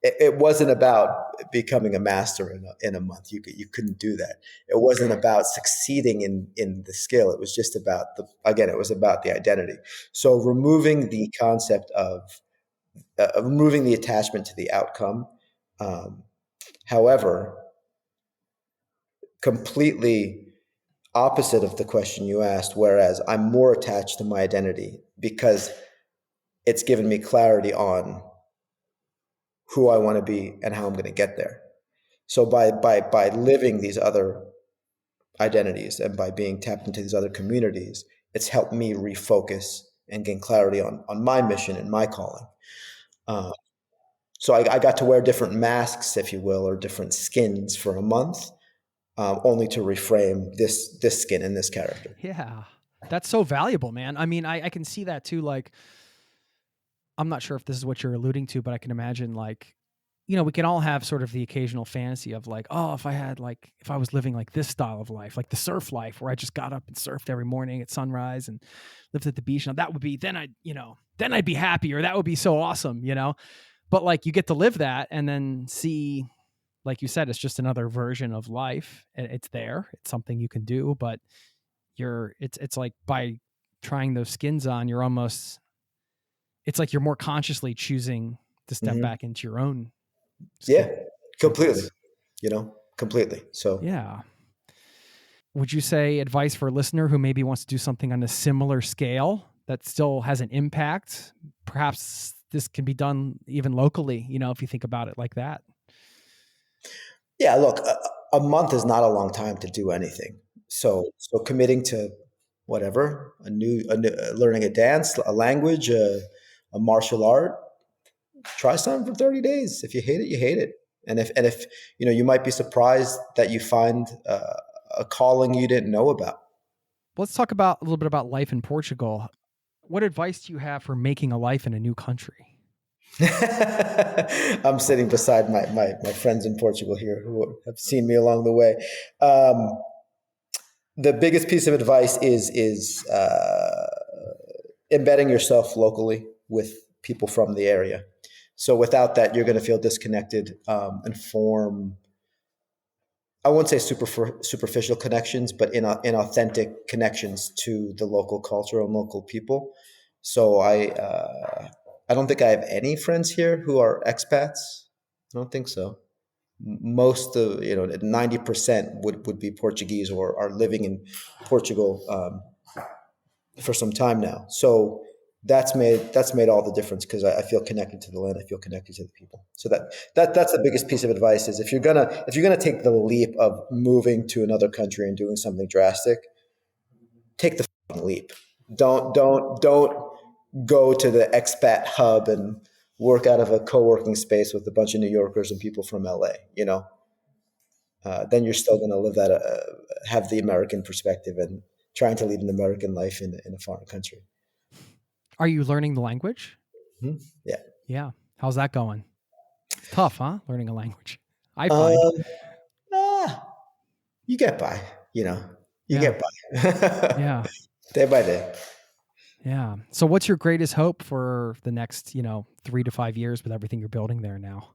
it wasn't about becoming a master in a month. You couldn't do that. It wasn't about succeeding in the skill. It was just about it was about the identity. So removing the concept of removing the attachment to the outcome. However, completely opposite of the question you asked, whereas I'm more attached to my identity because it's given me clarity on who I want to be and how I'm going to get there. So by living these other identities and by being tapped into these other communities, it's helped me refocus and gain clarity on my mission and my calling. So I got to wear different masks, if you will, or different skins for a month, only to reframe this skin and this character.
Yeah. That's so valuable, man. I mean, I can see that too. Like, I'm not sure if this is what you're alluding to, but I can imagine, like, we can all have sort of the occasional fantasy of like, oh, if I was living like this style of life, like the surf life where I just got up and surfed every morning at sunrise and lived at the beach. Now that would be, then I'd be happy, or that would be so awesome, but like you get to live that and then see, like you said, it's just another version of life. It's there. It's something you can do, but it's like by trying those skins on, it's like you're more consciously choosing to step back into your own
Yeah,
skin.
completely, completely. So
Yeah. Would you say advice for a listener who maybe wants to do something on a similar scale that still has an impact? Perhaps this can be done even locally, if you think about it like that.
yeah, look, a month is not a long time to do anything. So committing to whatever, learning a dance, a language, a martial art, try something for 30 days. If you hate it, you hate it. And if you might be surprised that you find a calling you didn't know about.
Let's talk a little bit about life in Portugal. What advice do you have for making a life in a new country?
I'm sitting beside my friends in Portugal here who have seen me along the way. The biggest piece of advice is embedding yourself locally with people from the area. So without that, you're going to feel disconnected and form, I won't say superficial connections, but inauthentic connections to the local culture and local people. So I don't think I have any friends here who are expats. I don't think so. Most of 90% would be Portuguese or are living in Portugal for some time now. So that's made all the difference because I feel connected to the land. I feel connected to the people. So that's the biggest piece of advice is if you're gonna take the leap of moving to another country and doing something drastic, take the leap. Don't go to the expat hub and work out of a co-working space with a bunch of New Yorkers and people from LA. Then you're still going to have the American perspective and trying to lead an American life in a foreign country.
Are you learning the language?
Mm-hmm. Yeah.
Yeah. How's that going? It's tough, huh? Learning a language. I find.
You get by, you get by.
Yeah.
Day by day.
Yeah. So what's your greatest hope for the next, 3 to 5 years with everything you're building there now?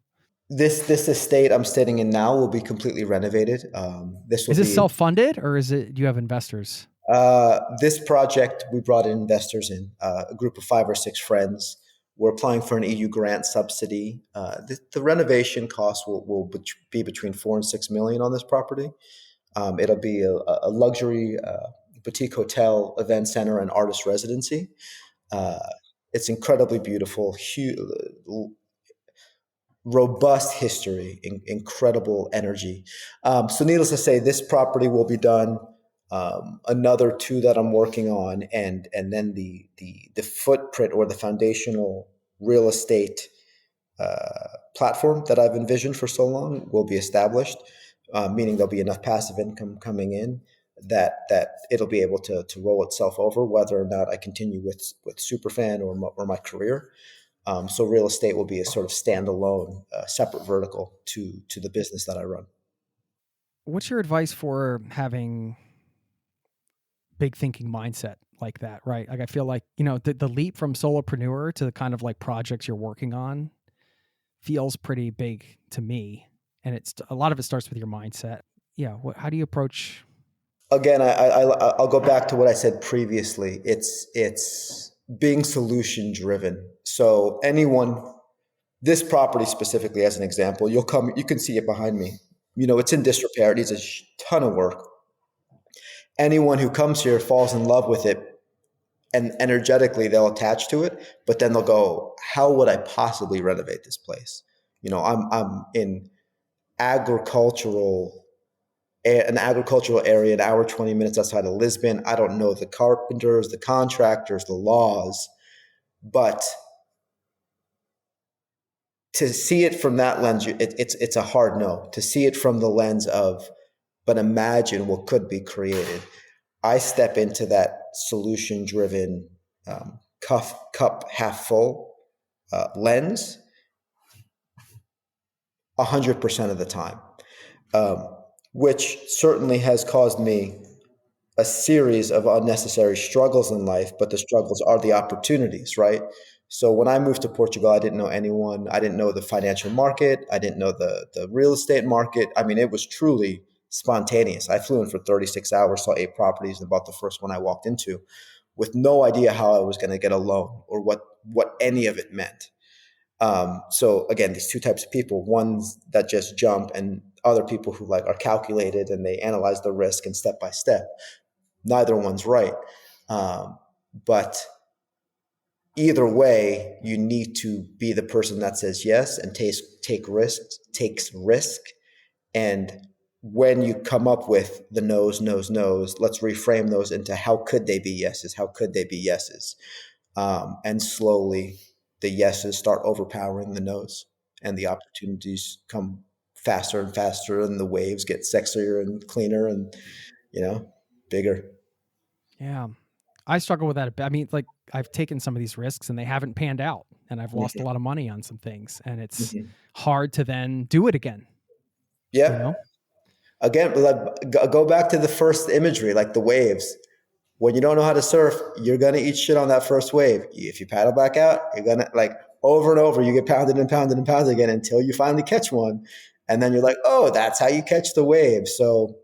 This estate I'm sitting in now will be completely renovated. Is
this self-funded or do you have investors?
This project, we brought in investors in, a group of 5 or 6 friends. We're applying for an EU grant subsidy. The renovation cost will be between 4 and 6 million on this property. It'll be a luxury boutique hotel, event center, and artist residency. It's incredibly beautiful, huge, robust history, incredible energy. So needless to say, this property will be done. Another 2 that I'm working on, and then the footprint or the foundational real estate platform that I've envisioned for so long will be established, meaning there'll be enough passive income coming in that it'll be able to roll itself over, whether or not I continue with Superfan or my career. So real estate will be a sort of standalone, separate vertical to the business that I run.
What's your advice for having big thinking mindset like that, right? Like I feel like, the leap from solopreneur to the kind of like projects you're working on feels pretty big to me. And a lot of it starts with your mindset. Yeah. How do you approach?
Again, I'll go back to what I said previously. It's being solution driven. So this property specifically as an example, you can see it behind me. It's in disrepair. It needs a ton of work. Anyone who comes here falls in love with it, and energetically they'll attach to it, but then they'll go, how would I possibly renovate this place? I'm in an agricultural area, an hour, 20 minutes outside of Lisbon. I don't know the carpenters, the contractors, the laws, but to see it from that lens, it's a hard no. To see it from the lens of, but imagine what could be created. I step into that solution-driven, cup half full lens 100% of the time, which certainly has caused me a series of unnecessary struggles in life, but the struggles are the opportunities, right? So when I moved to Portugal, I didn't know anyone. I didn't know the financial market. I didn't know the real estate market. I mean, it was truly spontaneous. I flew in for 36 hours, saw 8 properties, and bought the first one I walked into with no idea how I was going to get a loan or what any of it meant. So again, these two types of people, ones that just jump and other people who like are calculated and they analyze the risk and step by step. Neither one's right. But either way, you need to be the person that says yes and takes risk. And when you come up with the no's, let's reframe those into how could they be yeses? How could they be yeses? And slowly the yeses start overpowering the no's and the opportunities come faster and faster and the waves get sexier and cleaner and, bigger.
Yeah. I struggle with that a bit. I mean, like I've taken some of these risks and they haven't panned out and I've lost a lot of money on some things and it's hard to then do it again.
Yeah. Again, go back to the first imagery, like the waves. When you don't know how to surf, you're going to eat shit on that first wave. If you paddle back out, you're going to like over and over, you get pounded and pounded and pounded again until you finally catch one. And then you're like, oh, that's how you catch the wave. So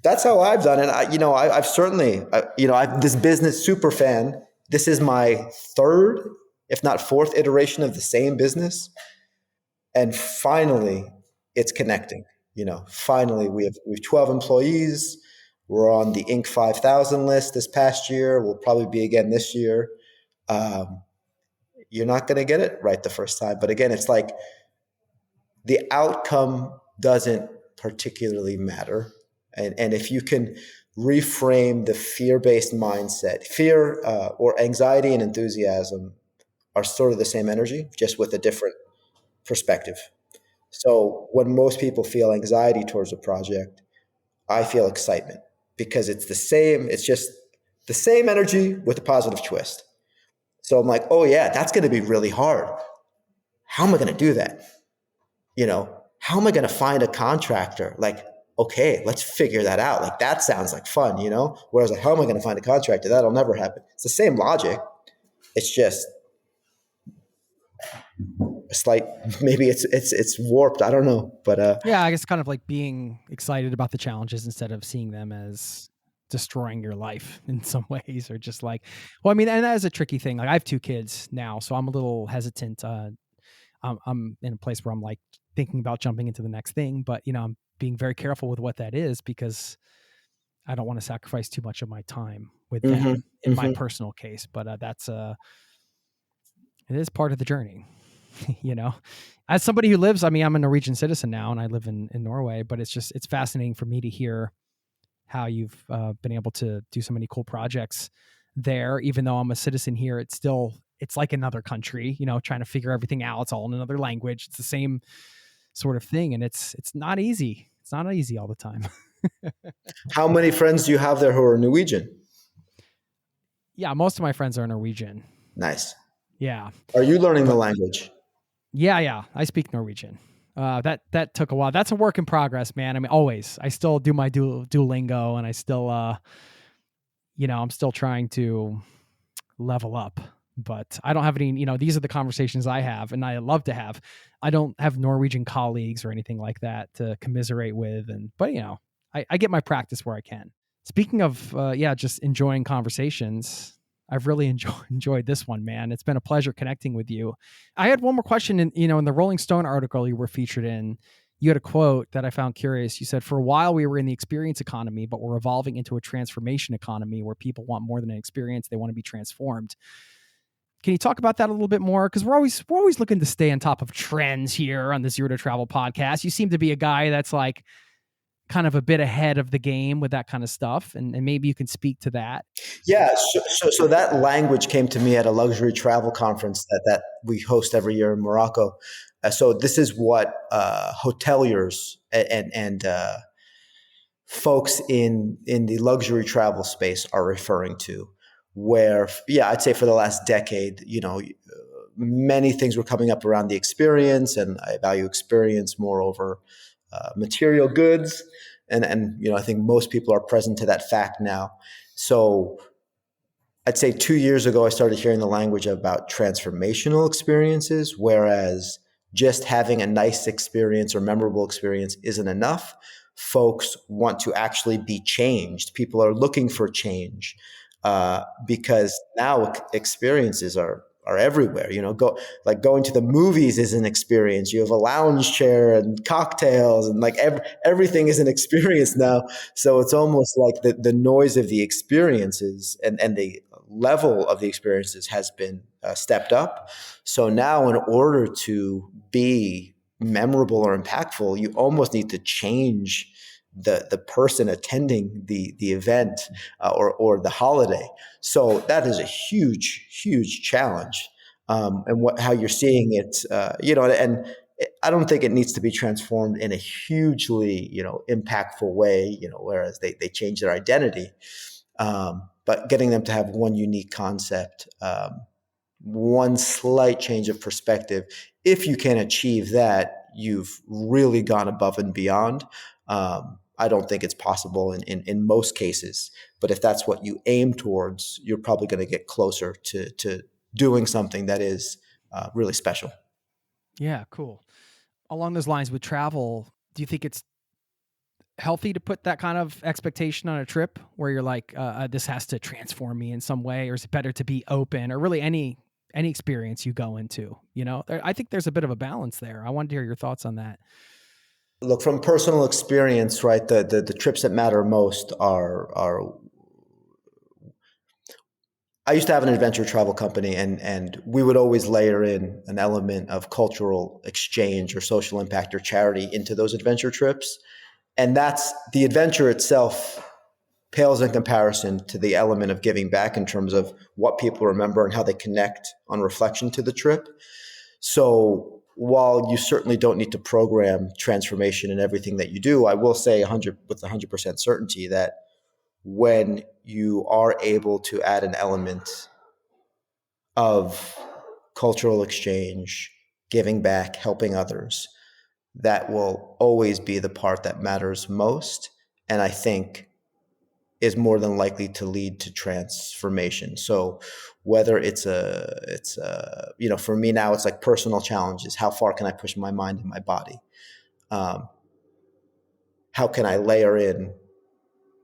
that's how I've done it. I've certainly, I'm this business super fan. This is my third, if not fourth iteration of the same business. And finally it's connecting, finally we have 12 employees. We're on the Inc. 5000 list this past year. We'll probably be again this year. You're not going to get it right the first time. But again, it's like the outcome doesn't particularly matter. And if you can reframe the fear-based mindset, fear or anxiety and enthusiasm are sort of the same energy, just with a different perspective. So when most people feel anxiety towards a project, I feel excitement because it's just the same energy with a positive twist. So I'm like, oh yeah, that's going to be really hard. How am I going to do that? How am I going to find a contractor? Like, okay, let's figure that out. Like, that sounds like fun, Whereas like, how am I going to find a contractor? That'll never happen. It's the same logic. It's just a slight, maybe it's warped. I don't know, but
yeah, I guess kind of like being excited about the challenges instead of seeing them as destroying your life in some ways, or just like, well, I mean, and that is a tricky thing. Like I have 2 kids now, so I'm a little hesitant. I'm in a place where I'm like thinking about jumping into the next thing, but I'm being very careful with what that is because I don't want to sacrifice too much of my time with them in my personal case. But that's it is part of the journey. As somebody who lives, I mean, I'm a Norwegian citizen now and I live in Norway, but it's fascinating for me to hear how you've been able to do so many cool projects there. Even though I'm a citizen here, it's like another country, trying to figure everything out. It's all in another language. It's the same sort of thing. And it's not easy. It's not easy all the time.
How many friends do you have there who are Norwegian?
Yeah. Most of my friends are Norwegian.
Nice.
Yeah.
Are you learning the language?
Yeah. I speak Norwegian. That took a while. That's a work in progress, man. I mean, always, I still do my Duolingo and I still, I'm still trying to level up, but I don't have any, these are the conversations I have and I love to have. I don't have Norwegian colleagues or anything like that to commiserate with. But I get my practice where I can. Speaking of, just enjoying conversations, I've really enjoyed this one, man. It's been a pleasure connecting with you. I had one more question. In the Rolling Stone article you were featured in, you had a quote that I found curious. You said, "For a while we were in the experience economy, but we're evolving into a transformation economy where people want more than an experience. They want to be transformed." Can you talk about that a little bit more? Because we're always looking to stay on top of trends here on the Zero to Travel podcast. You seem to be a guy that's like kind of a bit ahead of the game with that kind of stuff, and maybe you can speak to that.
Yeah, so that language came to me at a luxury travel conference that we host every year in Morocco. So this is what hoteliers and folks in the luxury travel space are referring to. Where, yeah, I'd say for the last decade, many things were coming up around the experience, and I value experience more over material goods. And I think most people are present to that fact now. So I'd say 2 years ago, I started hearing the language about transformational experiences, whereas just having a nice experience or memorable experience isn't enough. Folks want to actually be changed. People are looking for change because now experiences are everywhere. Going to the movies is an experience. You have a lounge chair and cocktails, and like everything is an experience now. So it's almost like the noise of the experiences and the level of the experiences has been stepped up. So now, in order to be memorable or impactful, you almost need to change the person attending the event or the holiday. So that is a huge challenge. And how you're seeing it, and I don't think it needs to be transformed in a hugely, impactful way, whereas they change their identity. But getting them to have one unique concept, one slight change of perspective, if you can achieve that, you've really gone above and beyond. I don't think it's possible in most cases, but if that's what you aim towards, you're probably going to get closer to doing something that is really special.
Yeah, cool. Along those lines with travel, do you think it's healthy to put that kind of expectation on a trip where you're like, this has to transform me in some way, or is it better to be open, or really any experience you go into? I think there's a bit of a balance there. I wanted to hear your thoughts on that.
Look, from personal experience, right? The trips that matter most are. I used to have an adventure travel company, and we would always layer in an element of cultural exchange or social impact or charity into those adventure trips. And that's the adventure itself pales in comparison to the element of giving back in terms of what people remember and how they connect on reflection to the trip. So while you certainly don't need to program transformation in everything that you do, I will say 100% certainty that when you are able to add an element of cultural exchange, giving back, helping others, that will always be the part that matters most, and I think is more than likely to lead to transformation. So whether it's for me now, it's like personal challenges. How far can I push my mind and my body? How can I layer in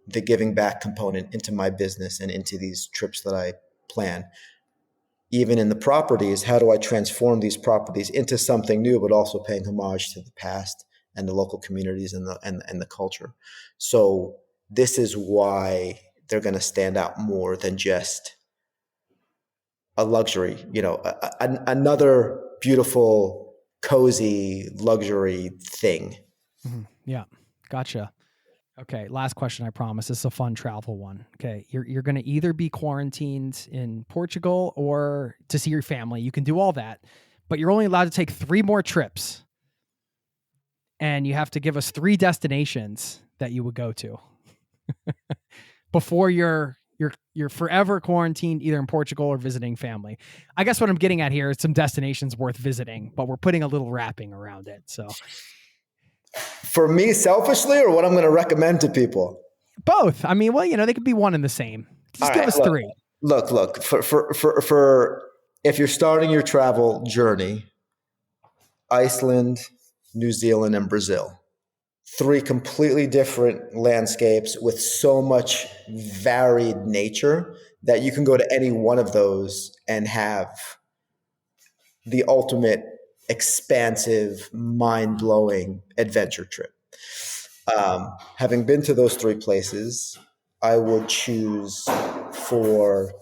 the giving back component into my business and into these trips that I plan? Even in the properties, how do I transform these properties into something new, but also paying homage to the past and the local communities and the culture? So this is why they're going to stand out more than just a luxury, another beautiful, cozy luxury thing.
Mm-hmm. Yeah, gotcha. Okay, last question, I promise. This is a fun travel one. Okay, you're going to either be quarantined in Portugal or to see your family. You can do all that, but you're only allowed to take 3 more trips. And you have to give us 3 destinations that you would go to before you're forever quarantined either in Portugal or visiting family. I guess what I'm getting at here is some destinations worth visiting, but we're putting a little wrapping around it. So
for me, selfishly, or what I'm going to recommend to people?
Both. I mean, well, they could be one and the same. Just give us 3.
Look, for if you're starting your travel journey, Iceland, New Zealand, and Brazil. 3 completely different landscapes with so much varied nature that you can go to any one of those and have the ultimate expansive, mind-blowing adventure trip. Having been to those 3 places, I would choose for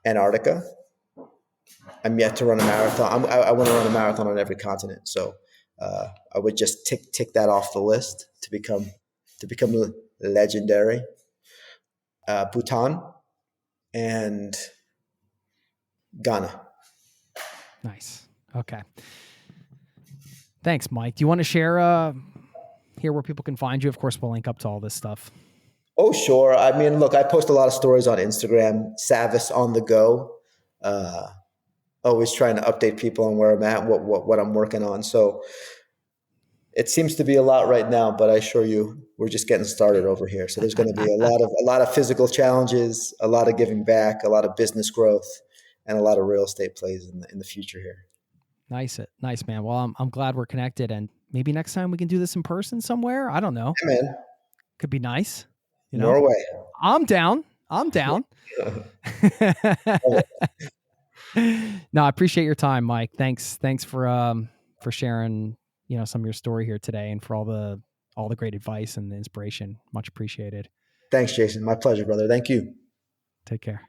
Antarctica. I'm yet to run a marathon. I want to run a marathon on every continent. So I would just tick that off the list to become legendary. Bhutan and Ghana.
Nice. Okay. Thanks, Mike. Do you want to share here where people can find you? Of course, we'll link up to all this stuff.
Oh, sure. I mean, look, I post a lot of stories on Instagram, Savas on the go. Always trying to update people on where I'm at, what I'm working on. So it seems to be a lot right now, but I assure you, we're just getting started over here. So there's going to be a lot of physical challenges, a lot of giving back, a lot of business growth, and a lot of real estate plays in the future here.
Nice, man. Well, I'm glad we're connected, and maybe next time we can do this in person somewhere. I don't know.
Hey, man.
Could be nice. You know?
Norway.
I'm down. No, I appreciate your time, Mike. Thanks for sharing, some of your story here today, and for all the great advice and the inspiration. Much appreciated.
Thanks, Jason. My pleasure, brother. Thank you.
Take care.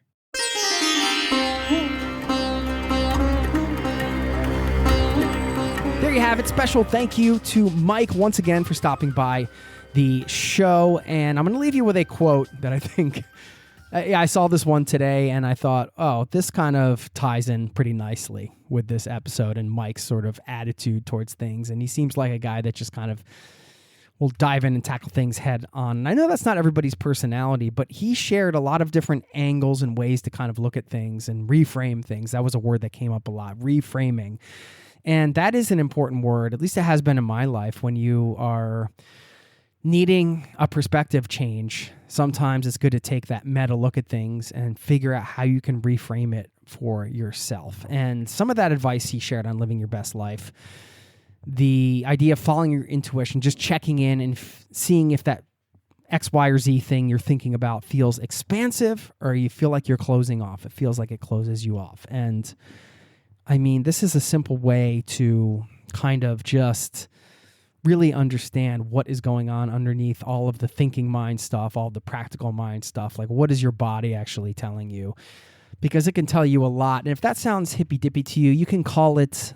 There you have it. Special thank you to Mike once again for stopping by the show. And I'm going to leave you with a quote that I think, I saw this one today and I thought, oh, this kind of ties in pretty nicely with this episode and Mike's sort of attitude towards things. And he seems like a guy that just kind of will dive in and tackle things head on. And I know that's not everybody's personality, but he shared a lot of different angles and ways to kind of look at things and reframe things. That was a word that came up a lot, reframing. And that is an important word, at least it has been in my life, when you are needing a perspective change. Sometimes it's good to take that meta look at things and figure out how you can reframe it for yourself. And some of that advice he shared on living your best life, the idea of following your intuition, just checking in and seeing if that X, Y, or Z thing you're thinking about feels expansive or you feel like you're closing off. It feels like it closes you off. And I mean, this is a simple way to kind of just really understand what is going on underneath all of the thinking mind stuff, all the practical mind stuff. Like, what is your body actually telling you? Because it can tell you a lot. And if that sounds hippy-dippy to you, you can call it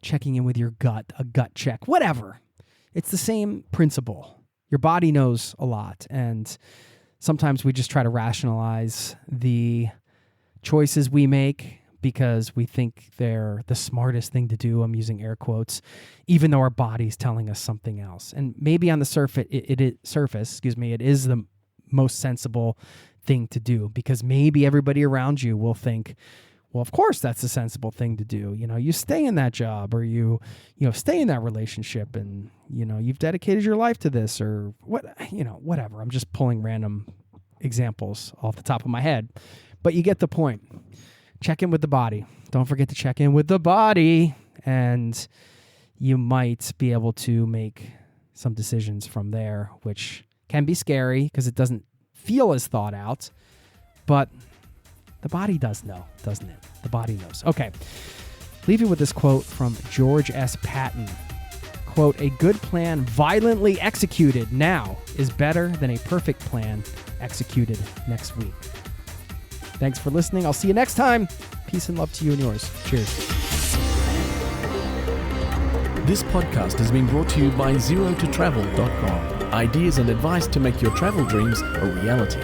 checking in with your gut, a gut check, whatever. It's the same principle. Your body knows a lot. And sometimes we just try to rationalize the choices we make because we think they're the smartest thing to do. I'm using air quotes, even though our body's telling us something else. And maybe on the surface, it is the most sensible thing to do, because maybe everybody around you will think, well, of course that's a sensible thing to do. You stay in that job, or you stay in that relationship, and you've dedicated your life to this, or whatever. I'm just pulling random examples off the top of my head, but you get the point. Check in with the body. Don't forget to check in with the body, and you might be able to make some decisions from there, which can be scary because it doesn't feel as thought out, but the body does know, doesn't it? The body knows. Okay. Leave you with this quote from George S. Patton. Quote, "A good plan violently executed now is better than a perfect plan executed next week." Thanks for listening. I'll see you next time. Peace and love to you and yours. Cheers.
This podcast has been brought to you by ZeroToTravel.com. Ideas and advice to make your travel dreams a reality.